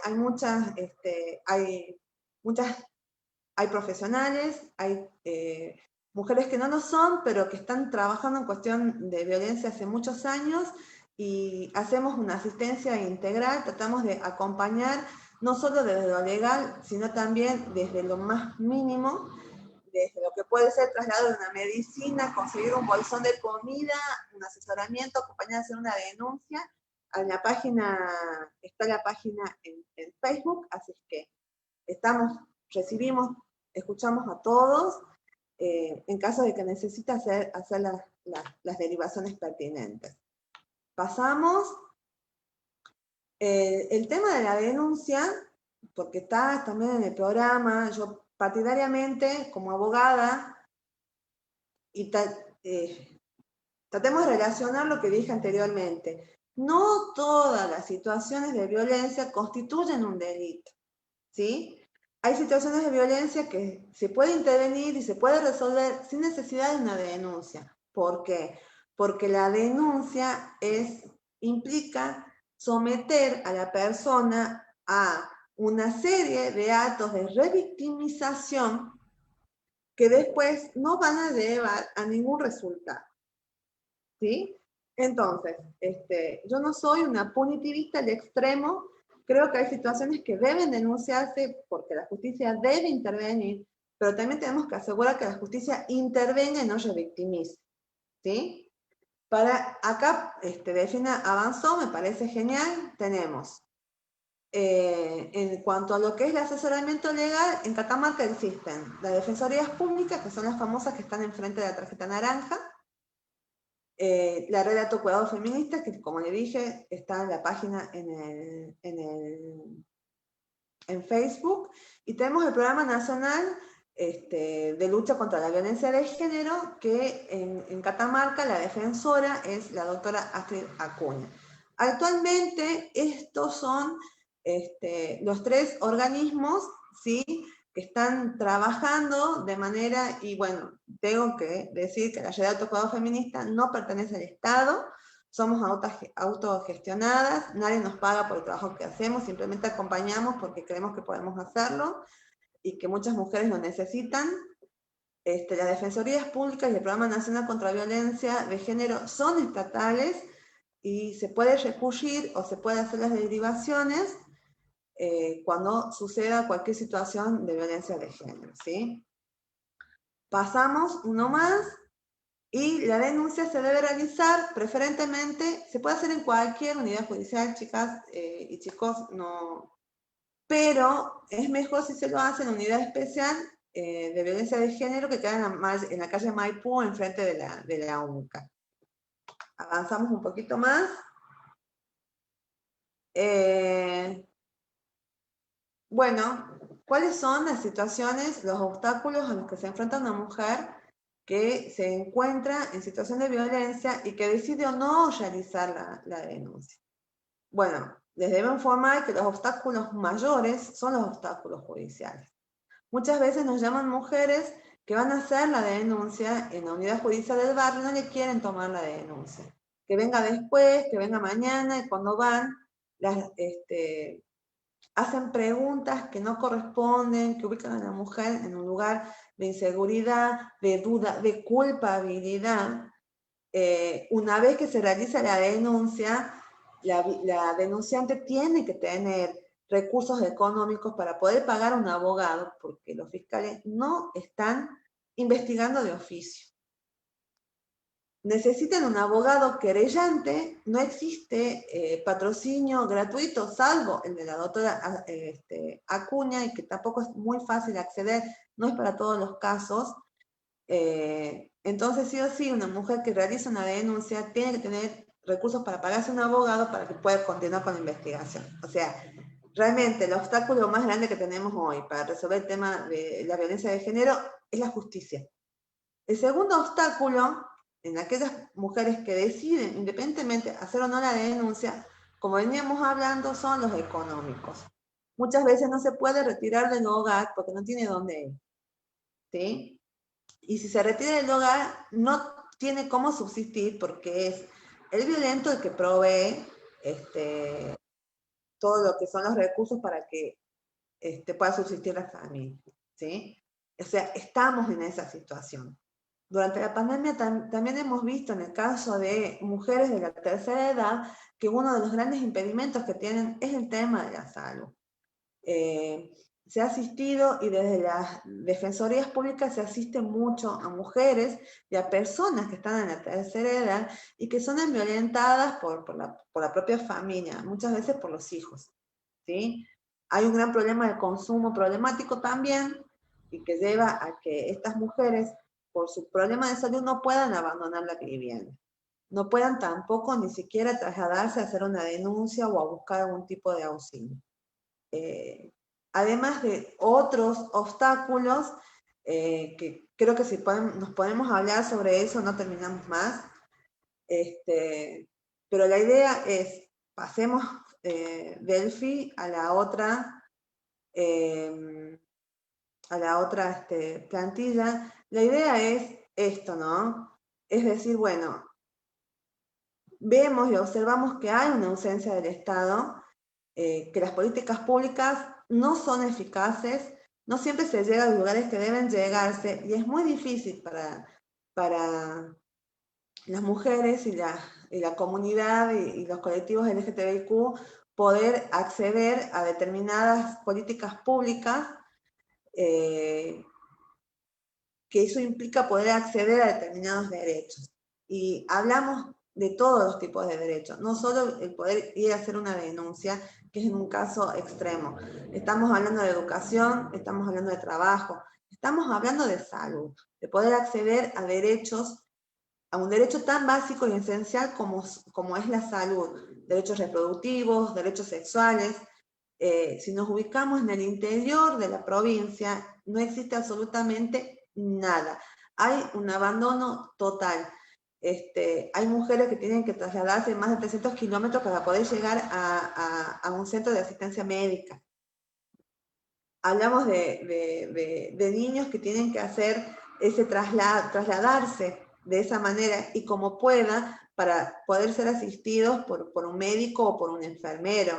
S1: hay profesionales, hay mujeres que no lo son, pero que están trabajando en cuestión de violencia hace muchos años, y hacemos una asistencia integral, tratamos de acompañar no solo desde lo legal, sino también desde lo más mínimo, desde lo que puede ser traslado de una medicina, conseguir un bolsón de comida, un asesoramiento, acompañar a hacer una denuncia. En la página, está la página en Facebook, así es que recibimos, escuchamos a todos, en caso de que necesite hacer las derivaciones pertinentes. Pasamos. El tema de la denuncia, porque está también en el programa, yo partidariamente como abogada, y tratemos de relacionar lo que dije anteriormente. No todas las situaciones de violencia constituyen un delito, ¿sí? Hay situaciones de violencia que se puede intervenir y se puede resolver sin necesidad de una denuncia. ¿Por qué? Porque la denuncia implica someter a la persona a una serie de actos de revictimización que después no van a llevar a ningún resultado, ¿sí? Entonces, yo no soy una punitivista al extremo, creo que hay situaciones que deben denunciarse porque la justicia debe intervenir, pero también tenemos que asegurar que la justicia intervenga y no revictimice, ¿sí? Acá, Delfina avanzó, me parece genial, tenemos en cuanto a lo que es el asesoramiento legal, en Catamarca existen las defensorías públicas, que son las famosas que están enfrente de la tarjeta naranja, la red de autocuidado feminista, que como le dije, está en la página en Facebook, y tenemos el Programa Nacional de Lucha contra la Violencia de Género, que en Catamarca la defensora es la doctora Astrid Acuña. Actualmente estos son los 3 organismos, ¿sí?, que están trabajando de manera, y bueno, tengo que decir que la red de autocuidado feminista no pertenece al Estado, somos autogestionadas, nadie nos paga por el trabajo que hacemos, simplemente acompañamos porque creemos que podemos hacerlo y que muchas mujeres lo necesitan. Las defensorías públicas y el Programa Nacional contra la Violencia de Género son estatales y se puede recurrir o se puede hacer las derivaciones cuando suceda cualquier situación de violencia de género, ¿sí? Pasamos uno más. Y la denuncia se debe realizar preferentemente, se puede hacer en cualquier unidad judicial, chicas y chicos, no, pero es mejor si se lo hace en unidad especial de violencia de género que queda en la calle Maipú, enfrente de la UNCA. Avanzamos un poquito más. Bueno, ¿cuáles son las situaciones, los obstáculos a los que se enfrenta una mujer que se encuentra en situación de violencia y que decide o no realizar la denuncia? Bueno, les debo informar que los obstáculos mayores son los obstáculos judiciales. Muchas veces nos llaman mujeres que van a hacer la denuncia en la unidad judicial del barrio y no le quieren tomar la denuncia. Que venga después, que venga mañana, y cuando van, hacen preguntas que no corresponden, que ubican a la mujer en un lugar de inseguridad, de duda, de culpabilidad. Una vez que se realiza la denuncia, la denunciante tiene que tener recursos económicos para poder pagar a un abogado, porque los fiscales no están investigando de oficio. Necesitan un abogado querellante, no existe patrocinio gratuito, salvo el de la doctora Acuña, y que tampoco es muy fácil acceder, no es para todos los casos. Entonces, sí o sí, una mujer que realiza una denuncia tiene que tener recursos para pagarse un abogado para que pueda continuar con la investigación. O sea, realmente el obstáculo más grande que tenemos hoy para resolver el tema de la violencia de género es la justicia. El segundo obstáculo en aquellas mujeres que deciden independientemente hacer o no la denuncia, como veníamos hablando, son los económicos. Muchas veces no se puede retirar del hogar porque no tiene dónde ir, ¿sí? Y si se retira del hogar, no tiene cómo subsistir porque es el violento el que provee todo lo que son los recursos para que pueda subsistir la familia, ¿sí? O sea, estamos en esa situación. Durante la pandemia también hemos visto en el caso de mujeres de la tercera edad que uno de los grandes impedimentos que tienen es el tema de la salud. Se ha asistido y desde las defensorías públicas se asiste mucho a mujeres y a personas que están en la tercera edad y que son violentadas por la propia familia, muchas veces por los hijos, ¿sí? Hay un gran problema de consumo problemático también y que lleva a que estas mujeres, por su problema de salud, no puedan abandonar la vivienda. No puedan tampoco ni siquiera trasladarse a hacer una denuncia o a buscar algún tipo de auxilio. además de otros obstáculos, que creo que si nos podemos hablar sobre eso no terminamos más. Pero la idea es, pasemos Delphi a la otra plantilla. La idea es esto, ¿no? Es decir, bueno, vemos y observamos que hay una ausencia del Estado, que las políticas públicas no son eficaces, no siempre se llega a los lugares que deben llegarse, y es muy difícil para las mujeres y la comunidad y los colectivos LGTBIQ poder acceder a determinadas políticas públicas, que eso implica poder acceder a determinados derechos. Y hablamos de todos los tipos de derechos, no solo el poder ir a hacer una denuncia, que es en un caso extremo. Estamos hablando de educación, estamos hablando de trabajo, estamos hablando de salud, de poder acceder a derechos, a un derecho tan básico y esencial como es la salud, derechos reproductivos, derechos sexuales. Si nos ubicamos en el interior de la provincia, no existe absolutamente nada. Hay un abandono total. Hay mujeres que tienen que trasladarse más de 300 kilómetros para poder llegar a un centro de asistencia médica. Hablamos de niños que tienen que hacer ese trasladarse de esa manera y como pueda para poder ser asistidos por un médico o por un enfermero.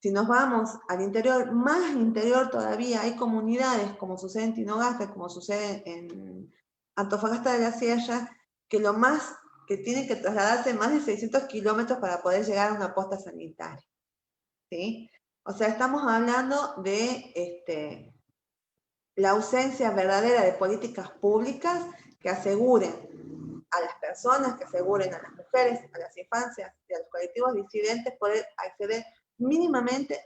S1: Si nos vamos al interior, más interior todavía, hay comunidades como sucede en Tinogasta, como sucede en Antofagasta de la Sierra, que tienen que trasladarse más de 600 kilómetros para poder llegar a una posta sanitaria, ¿sí? O sea, estamos hablando de la ausencia verdadera de políticas públicas que aseguren a las personas, que aseguren a las mujeres, a las infancias y a los colectivos disidentes poder acceder mínimamente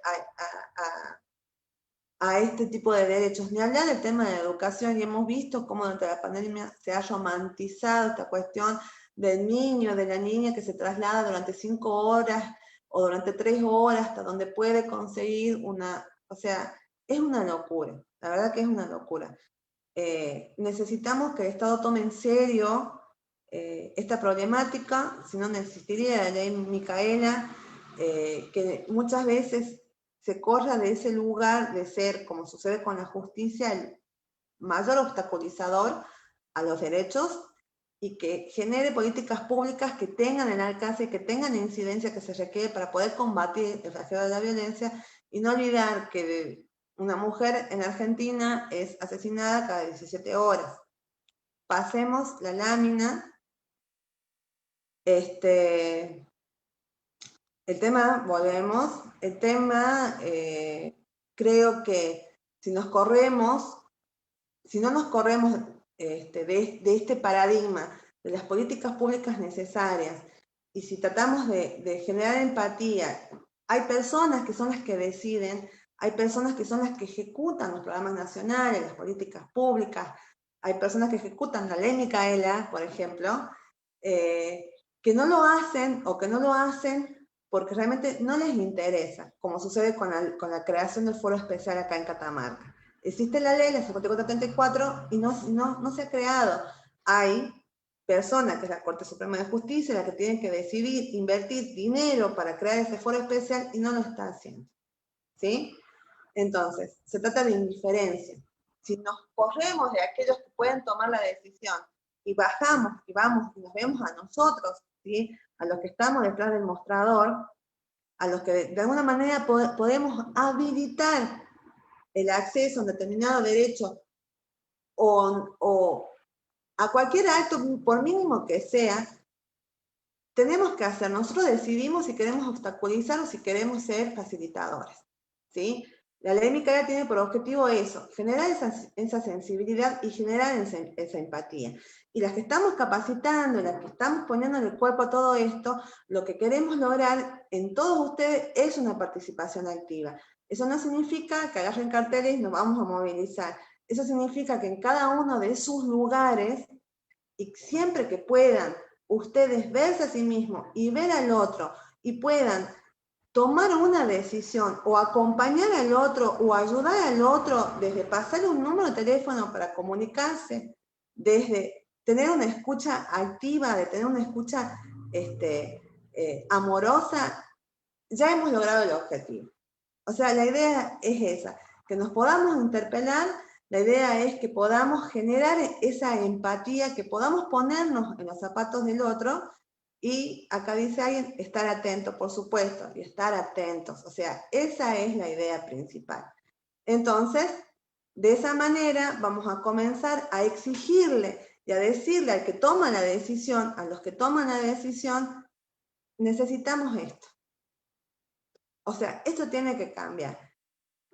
S1: a este tipo de derechos. Ni hablar del tema de la educación, y hemos visto cómo durante la pandemia se ha romantizado esta cuestión del niño, de la niña que se traslada durante 5 horas o durante 3 horas hasta donde puede conseguir o sea, es una locura, la verdad que es una locura. Necesitamos que el Estado tome en serio esta problemática, si no existiría la ley Micaela, que muchas veces se corra de ese lugar de ser, como sucede con la justicia, el mayor obstaculizador a los derechos, y que genere políticas públicas que tengan el alcance y que tengan la incidencia que se requiere para poder combatir el flagelo de la violencia, y no olvidar que una mujer en Argentina es asesinada cada 17 horas. Pasemos la lámina. El tema, volvemos, el tema, creo que si no nos corremos de este paradigma de las políticas públicas necesarias, y si tratamos de generar empatía, hay personas que son las que deciden, hay personas que son las que ejecutan los programas nacionales, las políticas públicas, hay personas que ejecutan la ley Micaela, por ejemplo, que no lo hacen o que no lo hacen porque realmente no les interesa, como sucede con la creación del foro especial acá en Catamarca. Existe la ley, la 5434, y no se ha creado. Hay personas, que es la Corte Suprema de Justicia, la que tienen que decidir invertir dinero para crear ese foro especial y no lo está haciendo, ¿sí? Entonces, se trata de indiferencia. Si nos corremos de aquellos que pueden tomar la decisión y bajamos y vamos y nos vemos a nosotros, ¿sí?, a los que estamos detrás del mostrador, a los que de alguna manera podemos habilitar el acceso a un determinado derecho o a cualquier acto, por mínimo que sea, tenemos que hacer. Nosotros decidimos si queremos obstaculizar o si queremos ser facilitadores, ¿sí? La ley Micaela tiene por objetivo eso, generar esa sensibilidad y generar esa empatía. Y las que estamos capacitando, las que estamos poniendo el cuerpo a todo esto, lo que queremos lograr en todos ustedes es una participación activa. Eso no significa que agarren carteles y nos vamos a movilizar. Eso significa que en cada uno de sus lugares, y siempre que puedan ustedes verse a sí mismos y ver al otro, y puedan tomar una decisión o acompañar al otro o ayudar al otro desde pasarle un número de teléfono para comunicarse, desde tener una escucha activa, de tener una escucha amorosa, ya hemos logrado el objetivo. O sea, la idea es esa, que nos podamos interpelar, la idea es que podamos generar esa empatía, que podamos ponernos en los zapatos del otro, y acá dice alguien, estar atento, por supuesto, y estar atentos. O sea, esa es la idea principal. Entonces, de esa manera vamos a comenzar a exigirle y a decirle al que toma la decisión, a los que toman la decisión, necesitamos esto. O sea, esto tiene que cambiar.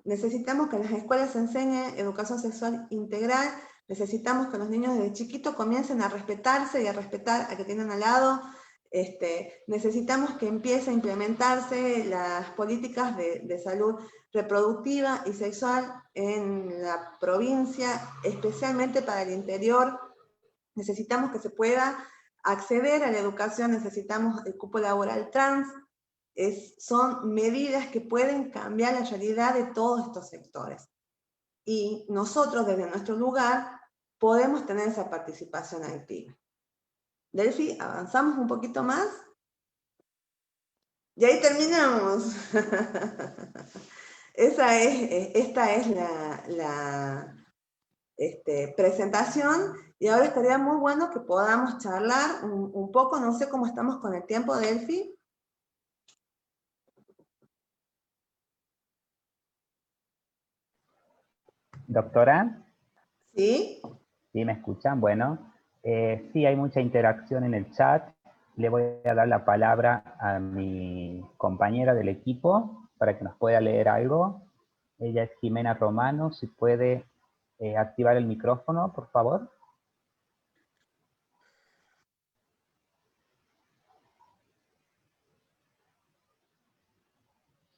S1: Necesitamos que en las escuelas se enseñe educación sexual integral, necesitamos que los niños desde chiquitos comiencen a respetarse y a respetar a que tienen al lado. Necesitamos que empiece a implementarse las políticas de salud reproductiva y sexual en la provincia, especialmente para el interior. Necesitamos que se pueda acceder a la educación, necesitamos el cupo laboral trans. Son medidas que pueden cambiar la realidad de todos estos sectores. Y nosotros, desde nuestro lugar, podemos tener esa participación activa. Delphi, ¿avanzamos un poquito más? Y ahí terminamos. Esta es la presentación, y ahora estaría muy bueno que podamos charlar un poco, no sé cómo estamos con el tiempo, Delphi.
S3: Doctora.
S1: ¿Sí?
S3: ¿Sí me escuchan? Bueno, sí, hay mucha interacción en el chat. Le voy a dar la palabra a mi compañera del equipo para que nos pueda leer algo. Ella es Jimena Romano. Si puede activar el micrófono, por favor.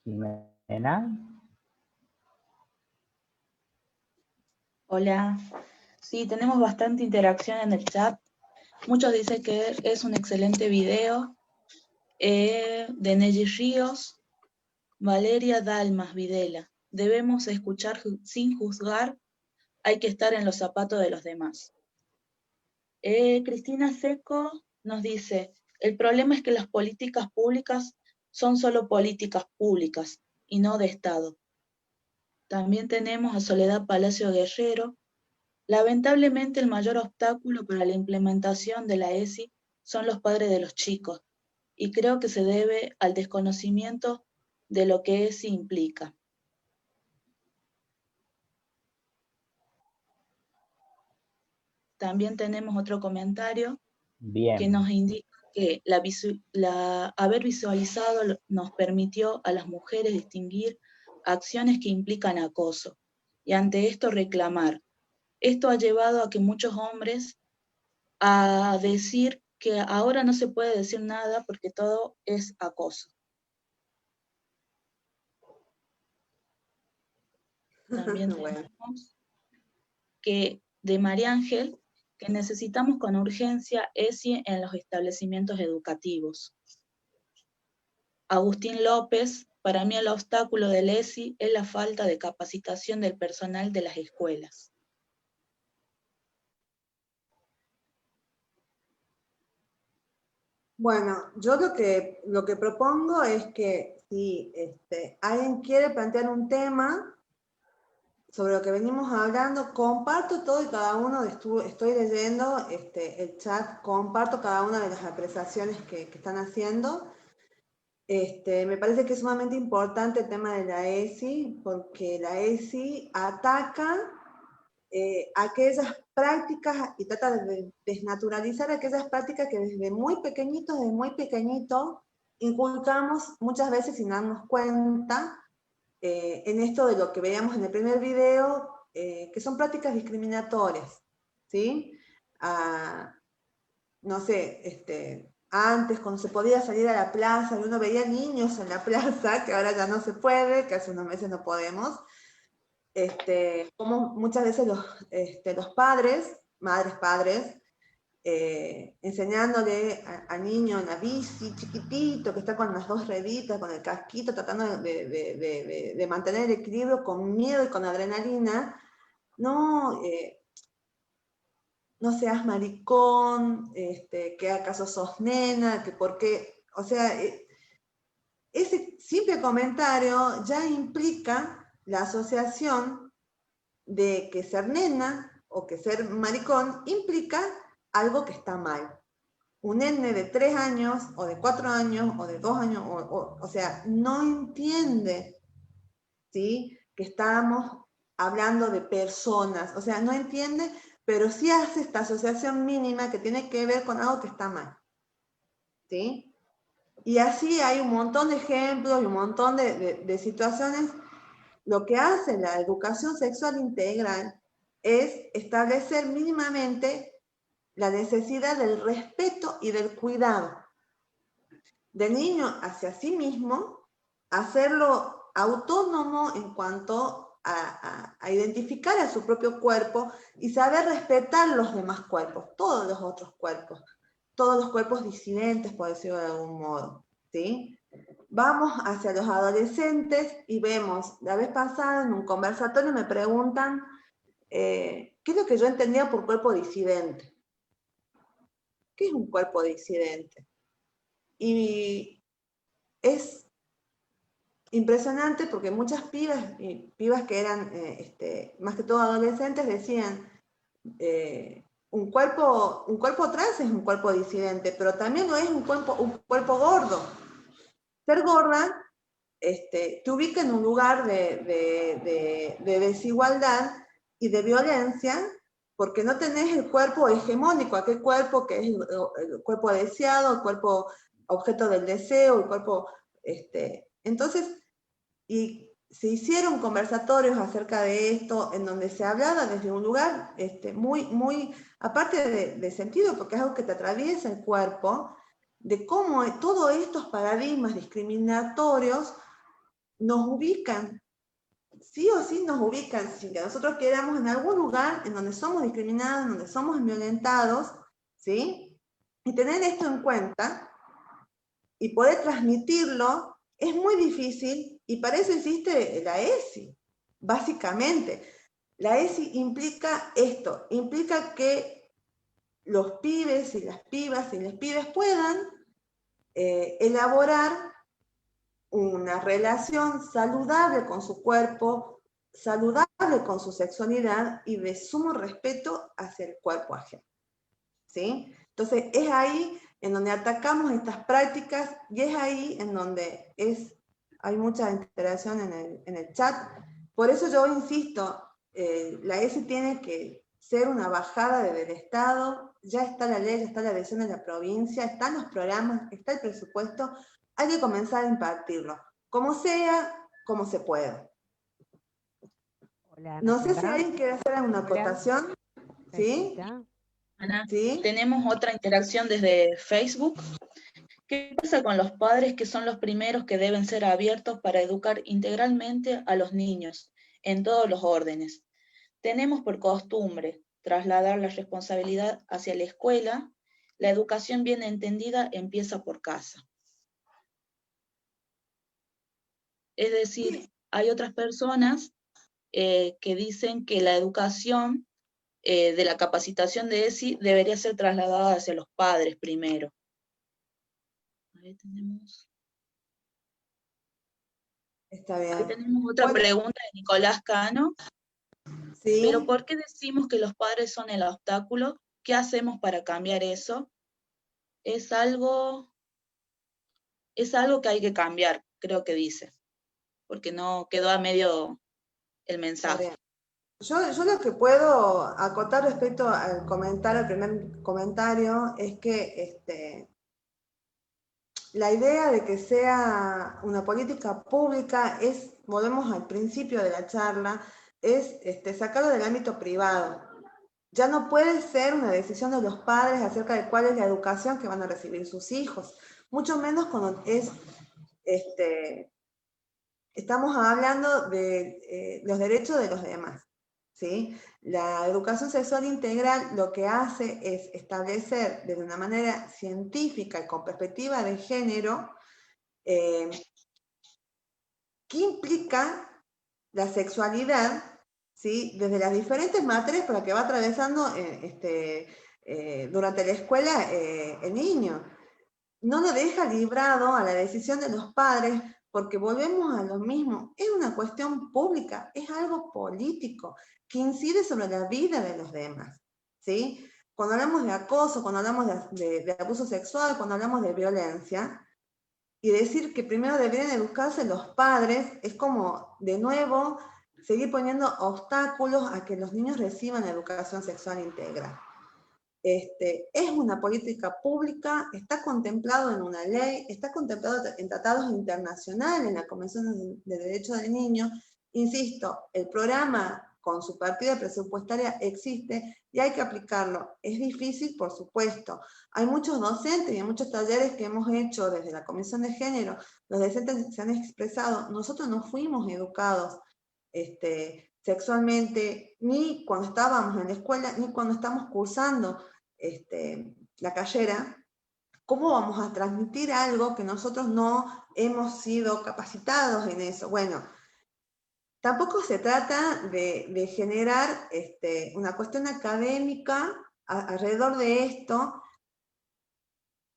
S3: Jimena.
S5: Hola. Sí, tenemos bastante interacción en el chat. Muchos dicen que es un excelente video. De Nelly Ríos, Valeria Dalmas Videla. Debemos escuchar sin juzgar, hay que estar en los zapatos de los demás. Cristina Seco nos dice, el problema es que las políticas públicas son solo políticas públicas y no de Estado. También tenemos a Soledad Palacio Guerrero. Lamentablemente el mayor obstáculo para la implementación de la ESI son los padres de los chicos, y creo que se debe al desconocimiento de lo que ESI implica. También tenemos otro comentario que nos indica que haber visualizado nos permitió a las mujeres distinguir acciones que implican acoso, y ante esto reclamar. Esto ha llevado a que muchos hombres a decir que ahora no se puede decir nada porque todo es acoso. También tenemos que de María Ángel, que necesitamos con urgencia ESI en los establecimientos educativos. Agustín López, para mí el obstáculo del ESI es la falta de capacitación del personal de las escuelas.
S1: Bueno, yo lo que propongo es que si alguien quiere plantear un tema sobre lo que venimos hablando, comparto todo y cada uno, estoy leyendo el chat, comparto cada una de las apreciaciones que están haciendo. Me parece que es sumamente importante el tema de la ESI, porque la ESI ataca aquellas prácticas y trata de desnaturalizar aquellas prácticas que desde muy pequeñitos, inculcamos muchas veces sin darnos cuenta, en esto de lo que veíamos en el primer video, que son prácticas discriminatorias, ¿sí? No sé, antes cuando se podía salir a la plaza y uno veía niños en la plaza, que ahora ya no se puede, que hace unos meses no podemos, como muchas veces los padres, madres, padres, enseñándole al niño en la bici, chiquitito, que está con las dos rueditas, con el casquito, tratando de mantener el equilibrio con miedo y con adrenalina, no, no seas maricón, que acaso sos nena, que por qué, o sea, ese simple comentario ya implica la asociación de que ser nena o que ser maricón implica algo que está mal. Un nene de 3 años, o de 4 años, o de 2 años, o sea, no entiende, ¿sí?, que estamos hablando de personas, o sea, no entiende, pero sí hace esta asociación mínima que tiene que ver con algo que está mal, ¿sí? Y así hay un montón de ejemplos y un montón de situaciones. Lo que hace la educación sexual integral es establecer mínimamente la necesidad del respeto y del cuidado del niño hacia sí mismo, hacerlo autónomo en cuanto a identificar a su propio cuerpo y saber respetar los demás cuerpos, todos los otros cuerpos, todos los cuerpos disidentes, por decirlo de algún modo, ¿sí? Vamos hacia los adolescentes y vemos, la vez pasada en un conversatorio me preguntan ¿qué es lo que yo entendía por cuerpo disidente? ¿Qué es un cuerpo disidente? Y es impresionante porque muchas pibas que eran más que todo adolescentes decían un cuerpo trans es un cuerpo disidente, pero también lo es un cuerpo gordo. Ser gorda te ubica en un lugar de desigualdad y de violencia porque no tenés el cuerpo hegemónico, aquel cuerpo que es el cuerpo deseado, el cuerpo objeto del deseo, el cuerpo... entonces, y se hicieron conversatorios acerca de esto, en donde se hablaba desde un lugar muy, aparte de sentido, porque es algo que te atraviesa el cuerpo, de cómo todos estos paradigmas discriminatorios nos ubican, sí o sí nos ubican, sin que nosotros quedamos en algún lugar en donde somos discriminados, en donde somos violentados, ¿sí? Y tener esto en cuenta y poder transmitirlo es muy difícil, y para eso existe la ESI, básicamente. La ESI implica esto, implica que los pibes y las pibas y los pibes puedan elaborar una relación saludable con su cuerpo, saludable con su sexualidad y de sumo respeto hacia el cuerpo ajeno, ¿sí? Entonces es ahí en donde atacamos estas prácticas y es ahí en donde hay mucha interacción en el chat. Por eso yo insisto, la ESI tiene que ser una bajada del Estado, ya está la ley, ya está la adhesión de la provincia, están los programas, está el presupuesto, hay que comenzar a impartirlo, como sea, como se pueda.
S6: Hola,
S1: No sé si alguien quiere hacer alguna acotación. ¿Sí?
S5: Ana,
S1: ¿Sí?
S5: tenemos otra interacción desde Facebook. ¿Qué pasa con los padres que son los primeros que deben ser abiertos para educar integralmente a los niños en todos los órdenes? Tenemos por costumbre trasladar la responsabilidad hacia la escuela. La educación bien entendida empieza por casa. Es decir, hay otras personas que dicen que la educación de la capacitación de ESI debería ser trasladada hacia los padres primero. Ahí tenemos.
S1: Está bien.
S5: Ahí tenemos otra pregunta de Nicolás Cano.
S1: ¿Sí?
S5: ¿Pero por qué decimos que los padres son el obstáculo? ¿Qué hacemos para cambiar eso? Es algo que hay que cambiar, creo que dice, porque no quedó a medio el mensaje.
S1: Yo lo que puedo acotar respecto al primer comentario, es que la idea de que sea una política pública volvemos al principio de la charla, es sacarlo del ámbito privado. Ya no puede ser una decisión de los padres acerca de cuál es la educación que van a recibir sus hijos, mucho menos cuando estamos hablando de los derechos de los demás. ¿sí? La educación sexual integral lo que hace es establecer de una manera científica y con perspectiva de género qué implica la sexualidad, ¿sí? Desde las diferentes materias por las que va atravesando durante la escuela el niño. No lo deja librado a la decisión de los padres, porque volvemos a lo mismo, es una cuestión pública, es algo político que incide sobre la vida de los demás, ¿sí? Cuando hablamos de acoso, cuando hablamos de abuso sexual, cuando hablamos de violencia, y decir que primero deberían educarse los padres, es como, de nuevo, seguir poniendo obstáculos a que los niños reciban educación sexual integral. Es una política pública, está contemplado en una ley, está contemplado en tratados internacionales, en la Convención de Derechos del Niño. Insisto, el programa con su partida presupuestaria existe y hay que aplicarlo. Es difícil, por supuesto. Hay muchos docentes y hay muchos talleres que hemos hecho desde la Comisión de Género. Los docentes se han expresado. Nosotros no fuimos educados sexualmente, ni cuando estábamos en la escuela, ni cuando estamos cursando la carrera. ¿Cómo vamos a transmitir algo que nosotros no hemos sido capacitados en eso? Bueno, tampoco se trata de generar una cuestión académica alrededor de esto.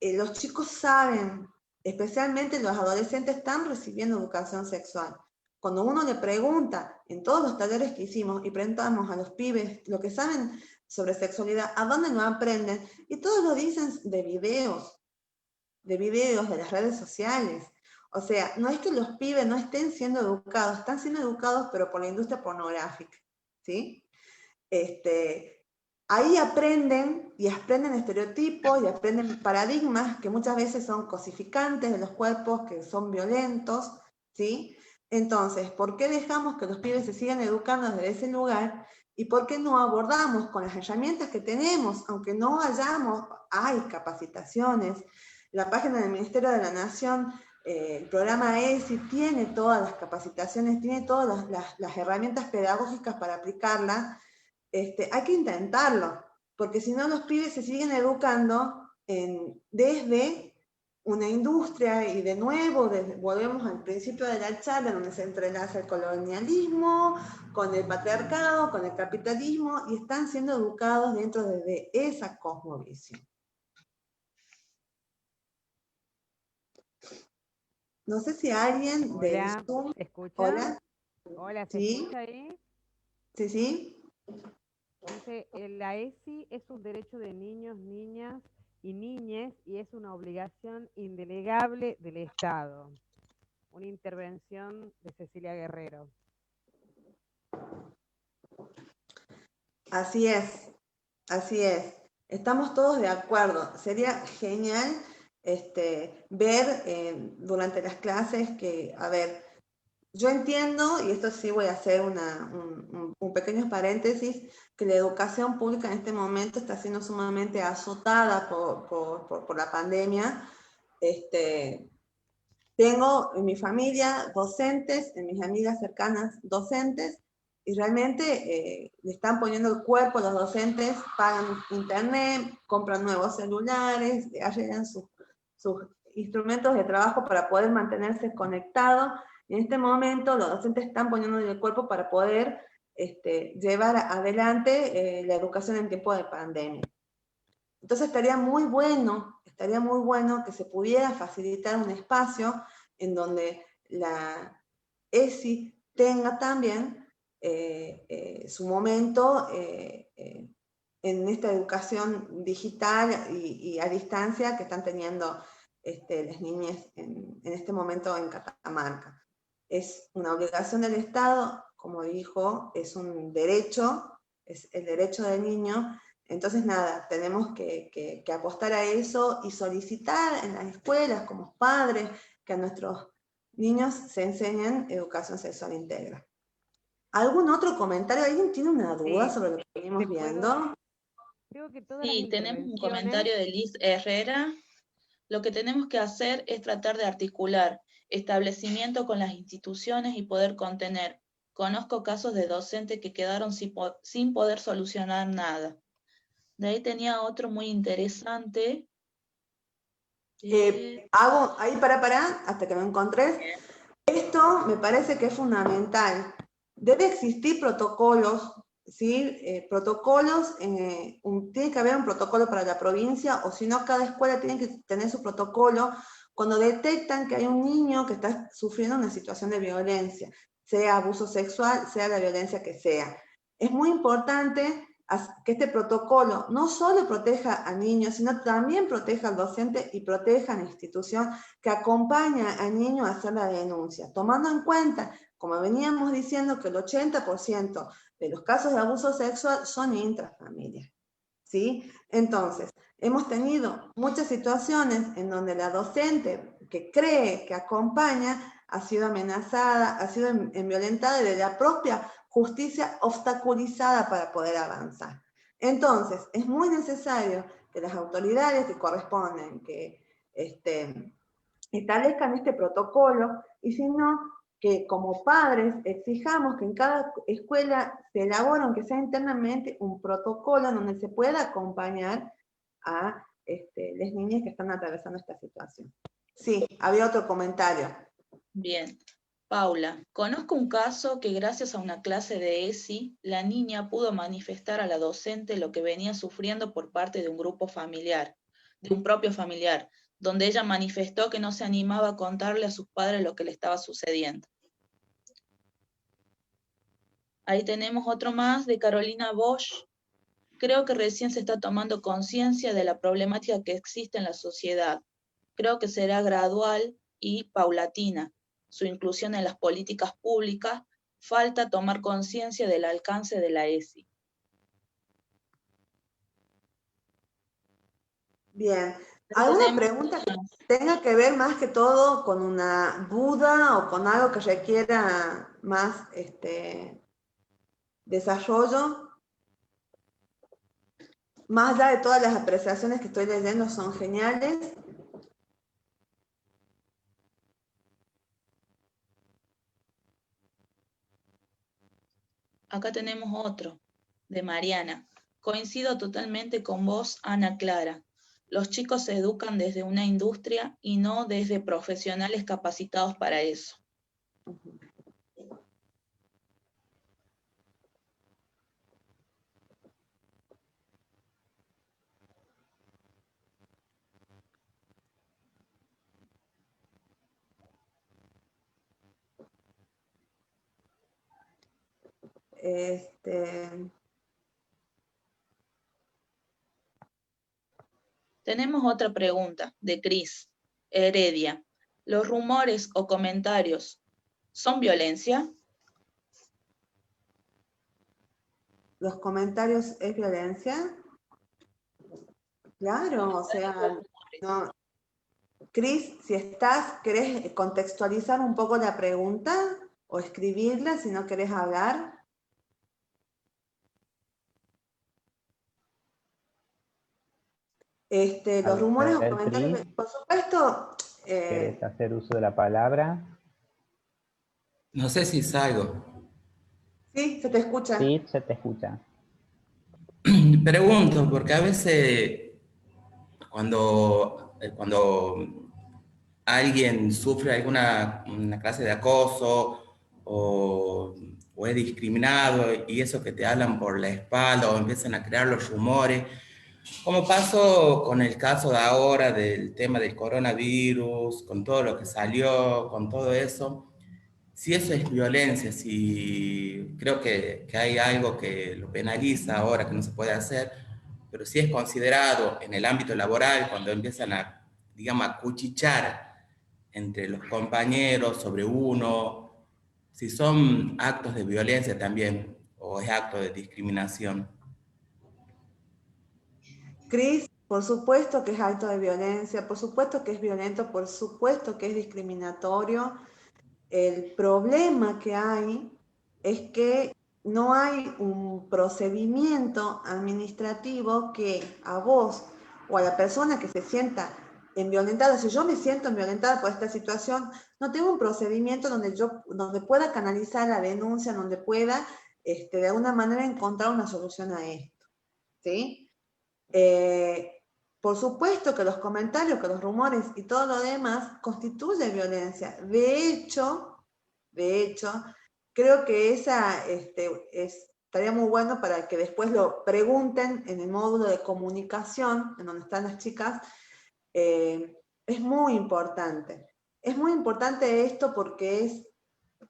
S1: Los chicos saben, especialmente los adolescentes, están recibiendo educación sexual. Cuando uno le pregunta, en todos los talleres que hicimos, y preguntamos a los pibes lo que saben sobre sexualidad, ¿a dónde lo aprenden? Y todos lo dicen de videos, de las redes sociales. O sea, no es que los pibes no estén siendo educados, están siendo educados, pero por la industria pornográfica, ¿sí? Ahí aprenden, y aprenden estereotipos, y aprenden paradigmas que muchas veces son cosificantes de los cuerpos, que son violentos, ¿sí? Entonces, ¿por qué dejamos que los pibes se sigan educando desde ese lugar? ¿Y por qué no abordamos con las herramientas que tenemos, aunque no hay capacitaciones? La página del Ministerio de la Nación, el programa ESI, tiene todas las capacitaciones, tiene todas las herramientas pedagógicas para aplicarla. Hay que intentarlo, porque si no los pibes se siguen educando desde una industria, y de nuevo volvemos al principio de la charla, donde se entrelaza el colonialismo con el patriarcado, con el capitalismo, y están siendo educados dentro de esa cosmovisión. No sé si alguien del
S6: Hola,
S1: Zoom...
S6: ¿escucha?
S1: Hola.
S6: Hola, ¿se
S1: ¿Sí?
S6: escucha ahí?
S1: Sí, sí.
S6: Dice, la ESI es un derecho de niños, niñas y niñes y es una obligación indelegable del Estado. Una intervención de Cecilia Guerrero.
S1: Así es, así es. Estamos todos de acuerdo. Sería genial ver durante las clases que, a ver, yo entiendo, y esto sí voy a hacer un pequeño paréntesis, que la educación pública en este momento está siendo sumamente azotada por la pandemia. Tengo en mi familia docentes, en mis amigas cercanas docentes, y realmente le están poniendo el cuerpo a los docentes, pagan internet, compran nuevos celulares, arreglan sus instrumentos de trabajo para poder mantenerse conectados. Y en este momento los docentes están poniendo el cuerpo para poder llevar adelante la educación en tiempo de pandemia. Entonces estaría muy bueno que se pudiera facilitar un espacio en donde la ESI tenga también su momento en esta educación digital y a distancia que están teniendo las niñas en este momento en Catamarca. Es una obligación del Estado, como dijo, es un derecho, es el derecho del niño. Entonces, nada, tenemos que apostar a eso y solicitar en las escuelas, como padres, que a nuestros niños se enseñen educación sexual integral. ¿Algún otro comentario? ¿Alguien tiene una duda sobre lo que venimos viendo?
S6: Creo que todas las
S5: Sí, tenemos un
S6: intervenciones...
S5: comentario de Liz Herrera. Lo que tenemos que hacer es tratar de articular establecimiento con las instituciones y poder contener Conozco casos de docentes que quedaron sin poder solucionar nada. De ahí tenía otro muy interesante.
S1: Hago ahí para, hasta que me encontrés. Esto me parece que es fundamental. Debe existir protocolos, ¿sí? Tiene que haber un protocolo para la provincia, o si no, cada escuela tiene que tener su protocolo cuando detectan que hay un niño que está sufriendo una situación de violencia, sea abuso sexual, sea la violencia que sea. Es muy importante que este protocolo no solo proteja al niño, sino también proteja al docente y proteja a la institución que acompaña al niño a hacer la denuncia, tomando en cuenta, como veníamos diciendo, que el 80% de los casos de abuso sexual son intrafamilias, ¿sí? Entonces, hemos tenido muchas situaciones en donde la docente que cree que acompaña ha sido amenazada, ha sido violentada y de la propia justicia obstaculizada para poder avanzar. Entonces, es muy necesario que las autoridades que corresponden, que establezcan este protocolo, y si no, que como padres exijamos que en cada escuela se elabore, aunque sea internamente, un protocolo donde se pueda acompañar a las niñas que están atravesando esta situación. Sí, había otro comentario.
S5: Bien. Paula, conozco un caso que gracias a una clase de ESI, la niña pudo manifestar a la docente lo que venía sufriendo por parte de un grupo familiar, de un propio familiar, donde ella manifestó que no se animaba a contarle a sus padres lo que le estaba sucediendo. Ahí tenemos otro más de Carolina Bosch. Creo que recién se está tomando conciencia de la problemática que existe en la sociedad. Creo que será gradual y paulatina. Su inclusión en las políticas públicas, falta tomar conciencia del alcance de la ESI.
S1: Bien. ¿Alguna pregunta que tenga que ver más que todo con una duda o con algo que requiera más desarrollo? Más allá de todas las apreciaciones que estoy leyendo, son geniales.
S5: Acá tenemos otro, de Mariana. Coincido totalmente con vos, Ana Clara. Los chicos se educan desde una industria y no desde profesionales capacitados para eso. Tenemos otra pregunta de Cris Heredia. ¿Los rumores o comentarios son violencia?
S1: ¿Los comentarios es violencia? Claro, o sea, no. Cris, si estás, ¿querés contextualizar un poco la pregunta o escribirla si no querés hablar? Los rumores o comentarios, por supuesto.
S3: ¿Querés hacer uso de la palabra?
S7: No sé si salgo.
S1: Sí, se te escucha.
S3: Sí, se te escucha.
S7: Pregunto, porque a veces cuando alguien sufre una clase de acoso o es discriminado y eso que te hablan por la espalda o empiezan a crear los rumores, como pasó con el caso de ahora del tema del coronavirus, con todo lo que salió, con todo eso, si eso es violencia, si creo que hay algo que lo penaliza ahora, que no se puede hacer, pero si es considerado en el ámbito laboral, cuando empiezan a, digamos, a cuchichar entre los compañeros sobre uno, si son actos de violencia también, o es acto de discriminación.
S1: Cris, por supuesto que es acto de violencia, por supuesto que es violento, por supuesto que es discriminatorio. El problema que hay es que no hay un procedimiento administrativo que a vos o a la persona que se sienta violentada, si yo me siento violentada por esta situación, no tengo un procedimiento donde pueda canalizar la denuncia, donde pueda de alguna manera encontrar una solución a esto, ¿sí? Por supuesto que los comentarios, que los rumores y todo lo demás constituye violencia. De hecho, creo que estaría muy bueno para que después lo pregunten en el módulo de comunicación, en donde están las chicas. Es muy importante. Es muy importante esto porque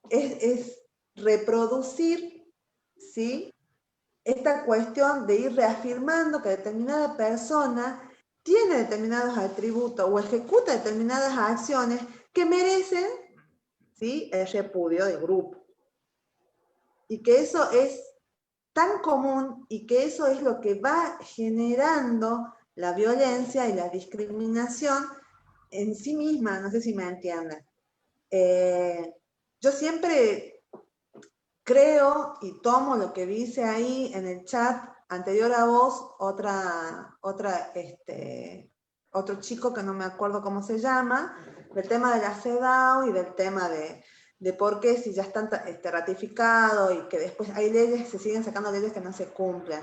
S1: es reproducir, ¿sí?, esta cuestión de ir reafirmando que determinada persona tiene determinados atributos o ejecuta determinadas acciones que merecen, ¿sí?, el repudio del grupo. Y que eso es tan común y que eso es lo que va generando la violencia y la discriminación en sí misma, no sé si me entienden. Yo siempre creo y tomo lo que dice ahí en el chat anterior a vos, otro chico que no me acuerdo cómo se llama, del tema de la CEDAW y del tema de por qué si ya están ratificados y que después hay leyes, se siguen sacando leyes que no se cumplen.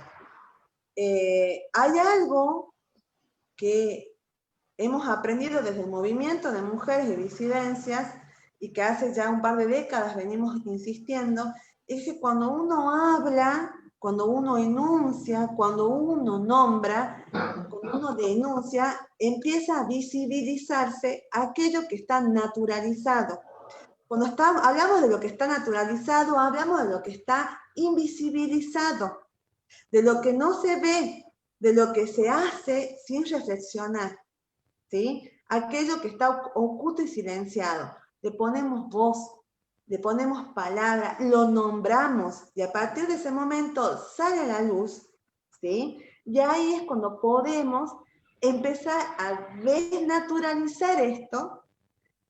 S1: Hay algo que hemos aprendido desde el movimiento de mujeres y disidencias y que hace ya un par de décadas venimos insistiendo, es que cuando uno habla, cuando uno enuncia, cuando uno nombra, cuando uno denuncia, empieza a visibilizarse aquello que está naturalizado. Cuando hablamos de lo que está naturalizado, hablamos de lo que está invisibilizado, de lo que no se ve, de lo que se hace sin reflexionar, ¿sí? Aquello que está oculto y silenciado. Le ponemos voz, le ponemos palabra, lo nombramos, y a partir de ese momento sale a la luz, ¿sí? Y ahí es cuando podemos empezar a desnaturalizar esto,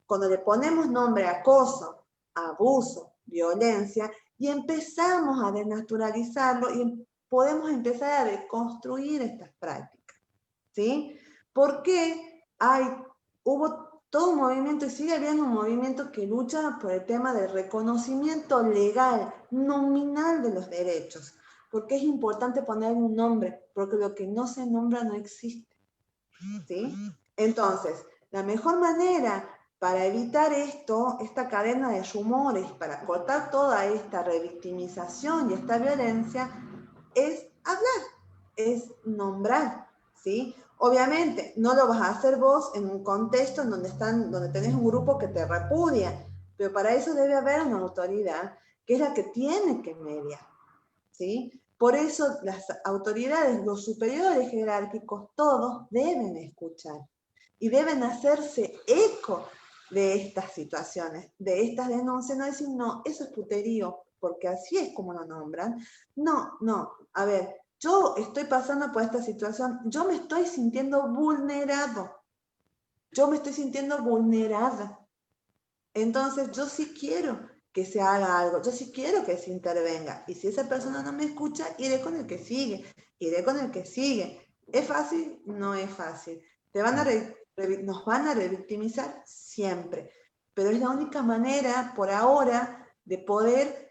S1: cuando le ponemos nombre a acoso, abuso, violencia, y empezamos a desnaturalizarlo y podemos empezar a deconstruir estas prácticas, ¿sí? Porque hubo todo un movimiento y sigue habiendo un movimiento que lucha por el tema del reconocimiento legal, nominal de los derechos, porque es importante poner un nombre, porque lo que no se nombra no existe, ¿sí? Entonces, la mejor manera para evitar esta cadena de rumores, para cortar toda esta revictimización y esta violencia, es hablar, es nombrar, ¿sí? Obviamente, no lo vas a hacer vos en un contexto en donde tenés un grupo que te repudia, pero para eso debe haber una autoridad que es la que tiene que mediar, ¿sí? Por eso las autoridades, los superiores jerárquicos, todos deben escuchar y deben hacerse eco de estas situaciones, de estas denuncias, no decir, no, eso es puterío, porque así es como lo nombran. No, a ver, yo estoy pasando por esta situación, yo me estoy sintiendo vulnerado, yo me estoy sintiendo vulnerada. Entonces yo sí quiero que se haga algo, yo sí quiero que se intervenga. Y si esa persona no me escucha, iré con el que sigue, iré con el que sigue. ¿Es fácil? No es fácil. Nos van a revictimizar siempre, pero es la única manera por ahora de poder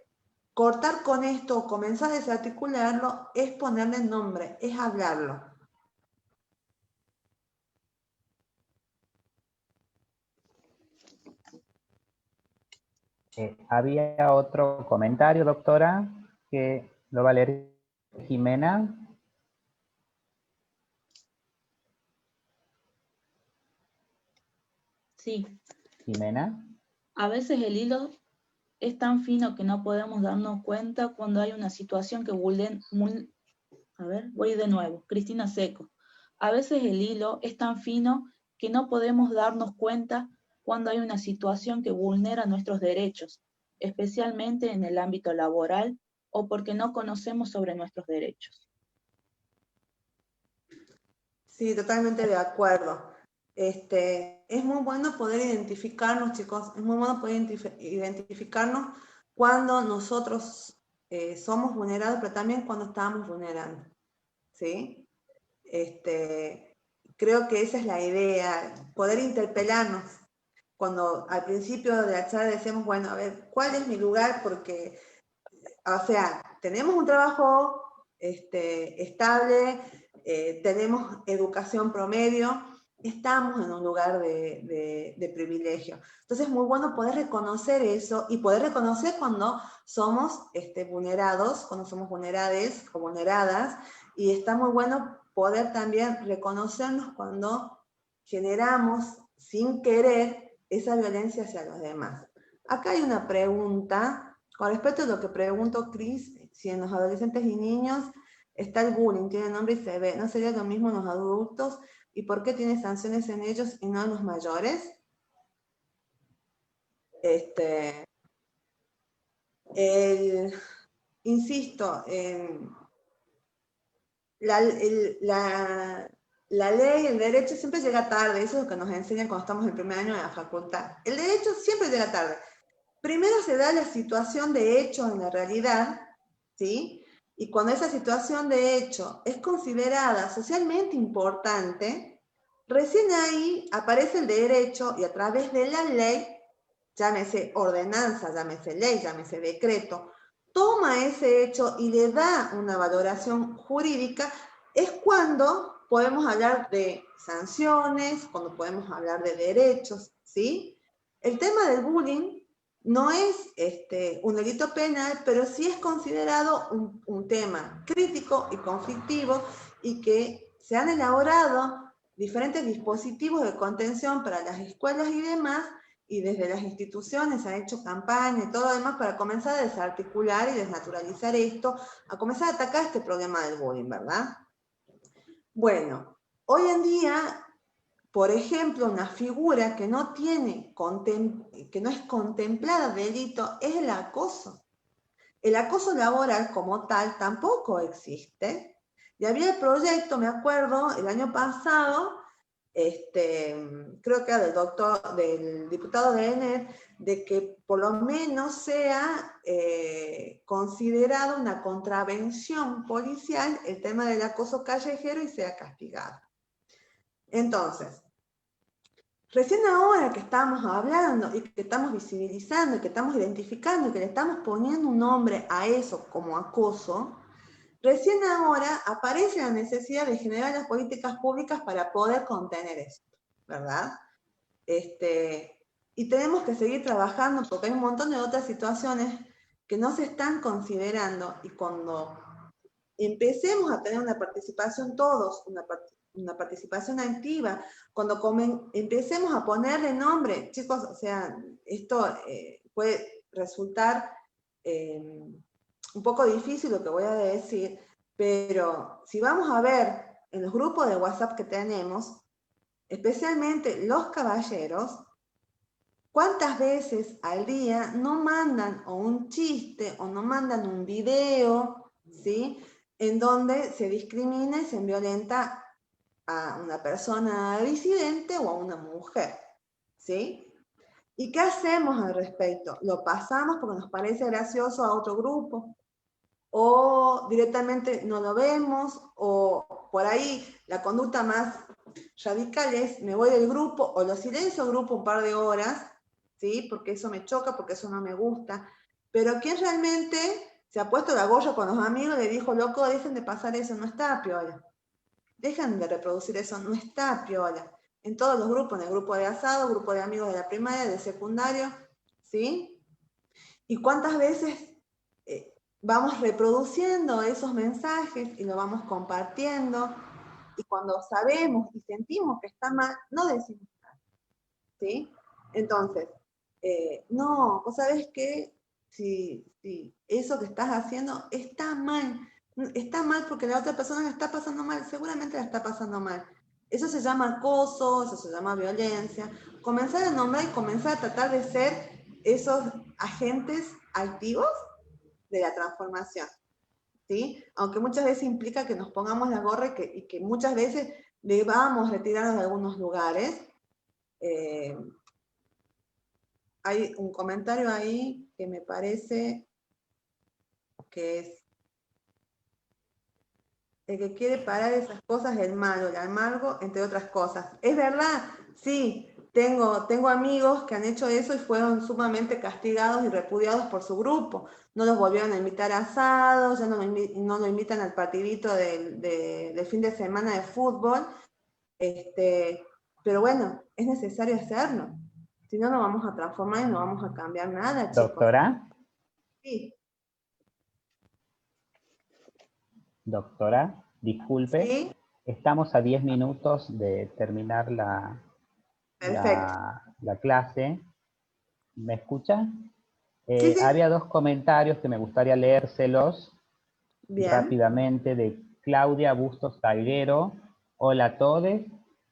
S1: cortar con esto o comenzar a desarticularlo, es ponerle nombre, es hablarlo.
S3: Había otro comentario, doctora, que lo va a leer Jimena.
S5: Sí.
S3: Jimena.
S5: A veces el hilo es tan fino que no podemos darnos cuenta cuando hay una situación que voy de nuevo, Cristina Seco. A veces el hilo es tan fino que no podemos darnos cuenta cuando hay una situación que vulnera nuestros derechos, especialmente en el ámbito laboral o porque no conocemos sobre nuestros derechos.
S1: Sí, totalmente de acuerdo. Es muy bueno poder identificarnos, chicos, es muy bueno poder identificarnos cuando nosotros somos vulnerados, pero también cuando estamos vulnerando, ¿sí? creo que esa es la idea, poder interpelarnos. Cuando al principio de la charla decíamos, bueno, a ver, ¿cuál es mi lugar? Porque, o sea, tenemos un trabajo estable, tenemos educación promedio, estamos en un lugar de privilegio. Entonces es muy bueno poder reconocer eso y poder reconocer cuando somos vulnerados, cuando somos vulnerables o vulneradas, y está muy bueno poder también reconocernos cuando generamos sin querer esa violencia hacia los demás. Acá hay una pregunta, con respecto a lo que preguntó Cris, si en los adolescentes y niños está el bullying, tiene nombre y se ve, ¿no sería lo mismo en los adultos? ¿Y por qué tiene sanciones en ellos y no en los mayores? Insisto, la ley, el derecho siempre llega tarde, eso es lo que nos enseñan cuando estamos en el primer año de la facultad. El derecho siempre llega tarde. Primero se da la situación de hecho en la realidad, ¿sí? Y cuando esa situación de hecho es considerada socialmente importante, recién ahí aparece el derecho y a través de la ley, llámese ordenanza, llámese ley, llámese decreto, toma ese hecho y le da una valoración jurídica, es cuando podemos hablar de sanciones, cuando podemos hablar de derechos, ¿sí? El tema del bullying no es un delito penal, pero sí es considerado un tema crítico y conflictivo y que se han elaborado diferentes dispositivos de contención para las escuelas y demás, y desde las instituciones se ha hecho campaña y todo lo demás para comenzar a desarticular y desnaturalizar esto, a comenzar a atacar este problema del bullying, ¿verdad? Bueno, hoy en día, por ejemplo, una figura que no es contemplada delito es el acoso. El acoso laboral como tal tampoco existe. Y había el proyecto, me acuerdo, el año pasado, creo que era del diputado de ENER, de que por lo menos sea considerado una contravención policial el tema del acoso callejero y sea castigado. Entonces, recién ahora que estamos hablando y que estamos visibilizando y que estamos identificando y que le estamos poniendo un nombre a eso como acoso, recién ahora aparece la necesidad de generar las políticas públicas para poder contener esto, ¿verdad? Y tenemos que seguir trabajando porque hay un montón de otras situaciones que no se están considerando, y cuando empecemos a tener una participación todos, una participación activa, cuando empecemos a ponerle nombre, chicos, o sea, esto puede resultar un poco difícil lo que voy a decir, pero si vamos a ver en los grupos de WhatsApp que tenemos, especialmente los caballeros, ¿cuántas veces al día no mandan o un chiste o no mandan un video, ¿sí?, en donde se discrimina y se violenta a una persona disidente o a una mujer, ¿sí? ¿Y qué hacemos al respecto? Lo pasamos porque nos parece gracioso a otro grupo, o directamente no lo vemos, o por ahí la conducta más radical es me voy del grupo o lo silencio al grupo un par de horas, ¿sí? Porque eso me choca, porque eso no me gusta. Pero quien realmente se ha puesto la gorra con los amigos le dijo, loco, dejen de pasar eso, no está piola. Dejen de reproducir eso, no está piola. En todos los grupos, en el grupo de asado, grupo de amigos de la primaria, de secundario, ¿sí? ¿Y cuántas veces vamos reproduciendo esos mensajes y lo vamos compartiendo? Y cuando sabemos y sentimos que está mal, no decimos nada, ¿sí? Entonces, no, vos sabés que si eso que estás haciendo está mal porque la otra persona la está pasando mal, seguramente la está pasando mal. Eso se llama acoso, eso se llama violencia. Comenzar a nombrar y comenzar a tratar de ser esos agentes activos de la transformación, ¿sí? Aunque muchas veces implica que nos pongamos la gorra y que muchas veces debamos retirarnos de algunos lugares. Hay un comentario ahí que me parece que es el que quiere parar esas cosas es el malo, el amargo, entre otras cosas. ¿Es verdad? Sí, tengo amigos que han hecho eso y fueron sumamente castigados y repudiados por su grupo. No los volvieron a invitar a asados, ya no lo invitan al partidito del fin de semana de fútbol. Pero bueno, es necesario hacerlo. Si no, no vamos a transformar y no vamos a cambiar nada, chicos.
S3: Doctora,
S1: Sí,
S3: doctora, disculpe,
S1: sí,
S3: estamos a 10 minutos de terminar
S1: perfecto.
S3: la clase. ¿Me escucha?
S1: Sí, sí,
S3: Había dos comentarios que me gustaría leérselos
S1: bien.
S3: rápidamente de Claudia Bustos Salguero. Hola a todos.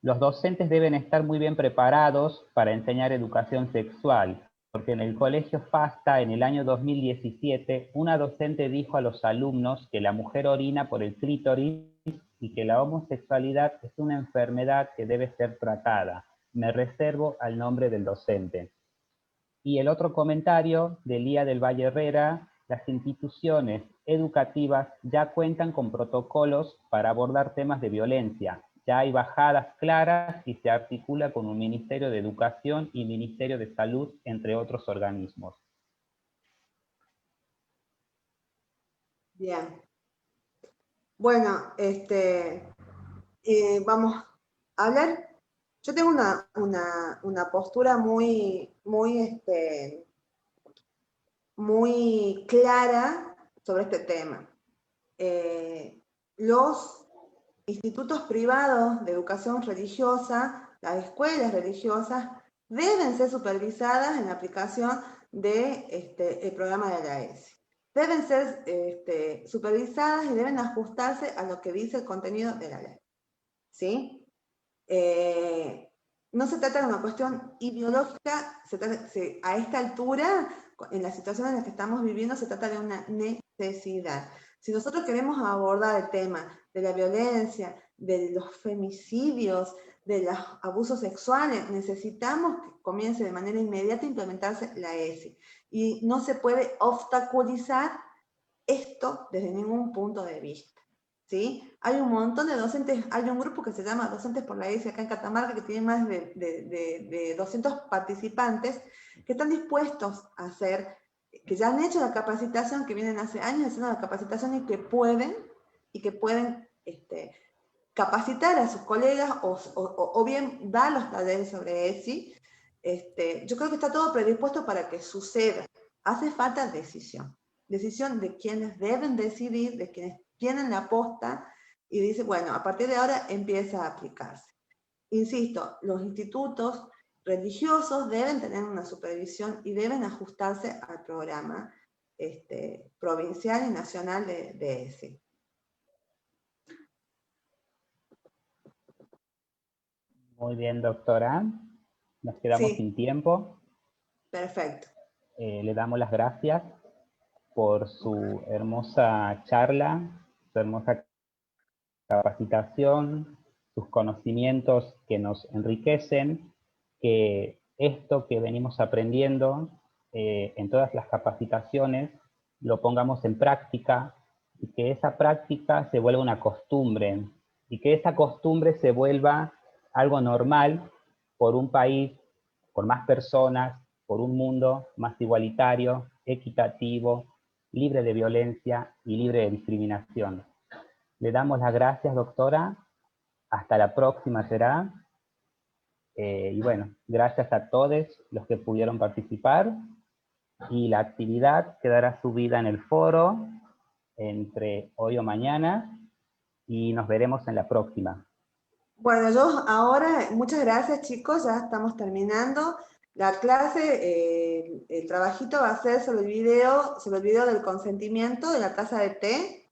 S3: Los docentes deben estar muy bien preparados para enseñar educación sexual, porque en el colegio FASTA, en el año 2017, una docente dijo a los alumnos que la mujer orina por el clítoris y que la homosexualidad es una enfermedad que debe ser tratada. Me reservo al nombre del docente. Y el otro comentario de Lía del Valle Herrera: las instituciones educativas ya cuentan con protocolos para abordar temas de violencia. Ya hay bajadas claras y se articula con un Ministerio de Educación y Ministerio de Salud, entre otros organismos.
S1: Bien. Bueno, vamos a hablar. Yo tengo una postura muy clara sobre este tema. Los institutos privados de educación religiosa, las escuelas religiosas, deben ser supervisadas en la aplicación del programa de la ESI. Deben ser supervisadas y deben ajustarse a lo que dice el contenido de la ley. ¿Sí? No se trata de una cuestión ideológica, a esta altura, en la situación en la que estamos viviendo, se trata de una necesidad. Si nosotros queremos abordar el tema de la violencia, de los femicidios, de los abusos sexuales, necesitamos que comience de manera inmediata a implementarse la ESI. Y no se puede obstaculizar esto desde ningún punto de vista. ¿Sí? Hay un montón de docentes, hay un grupo que se llama Docentes por la ESI acá en Catamarca, que tiene más de 200 participantes que están dispuestos a hacer, que ya han hecho la capacitación, que vienen hace años haciendo la capacitación y que pueden capacitar a sus colegas o bien dar los talleres sobre ESI. Yo creo que está todo predispuesto para que suceda. Hace falta decisión de quienes deben decidir, de quienes tienen la posta y dice, bueno, a partir de ahora empieza a aplicarse. Insisto, los institutos religiosos deben tener una supervisión y deben ajustarse al programa provincial y nacional de ESI.
S3: Muy bien, doctora. Nos quedamos
S1: Sí,
S3: sin tiempo.
S1: perfecto.
S3: Le damos las gracias por su hermosa charla, su hermosa capacitación, sus conocimientos que nos enriquecen, que esto que venimos aprendiendo en todas las capacitaciones lo pongamos en práctica y que esa práctica se vuelva una costumbre y que esa costumbre se vuelva algo normal por un país, por más personas, por un mundo más igualitario, equitativo, libre de violencia y libre de discriminación. Le damos las gracias, doctora. Hasta la próxima será. Y bueno, gracias a todos los que pudieron participar. Y la actividad quedará subida en el foro entre hoy o mañana. Y nos veremos en la próxima.
S1: Bueno, yo ahora, muchas gracias chicos, ya estamos terminando. La clase, el trabajito va a ser sobre el video del consentimiento de la taza de té.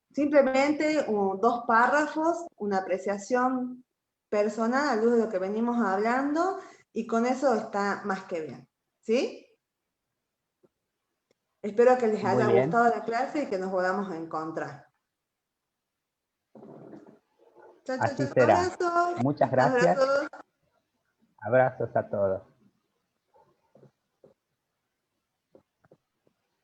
S1: Simplemente 2 párrafos, una apreciación personal a luz de lo que venimos hablando, y con eso está más que bien. ¿Sí? Espero que les
S3: Muy
S1: haya
S3: bien.
S1: gustado la clase y que nos volvamos a encontrar.
S3: Así será.
S1: Abrazos.
S3: Muchas gracias.
S1: Abrazos.
S3: Abrazos a todos.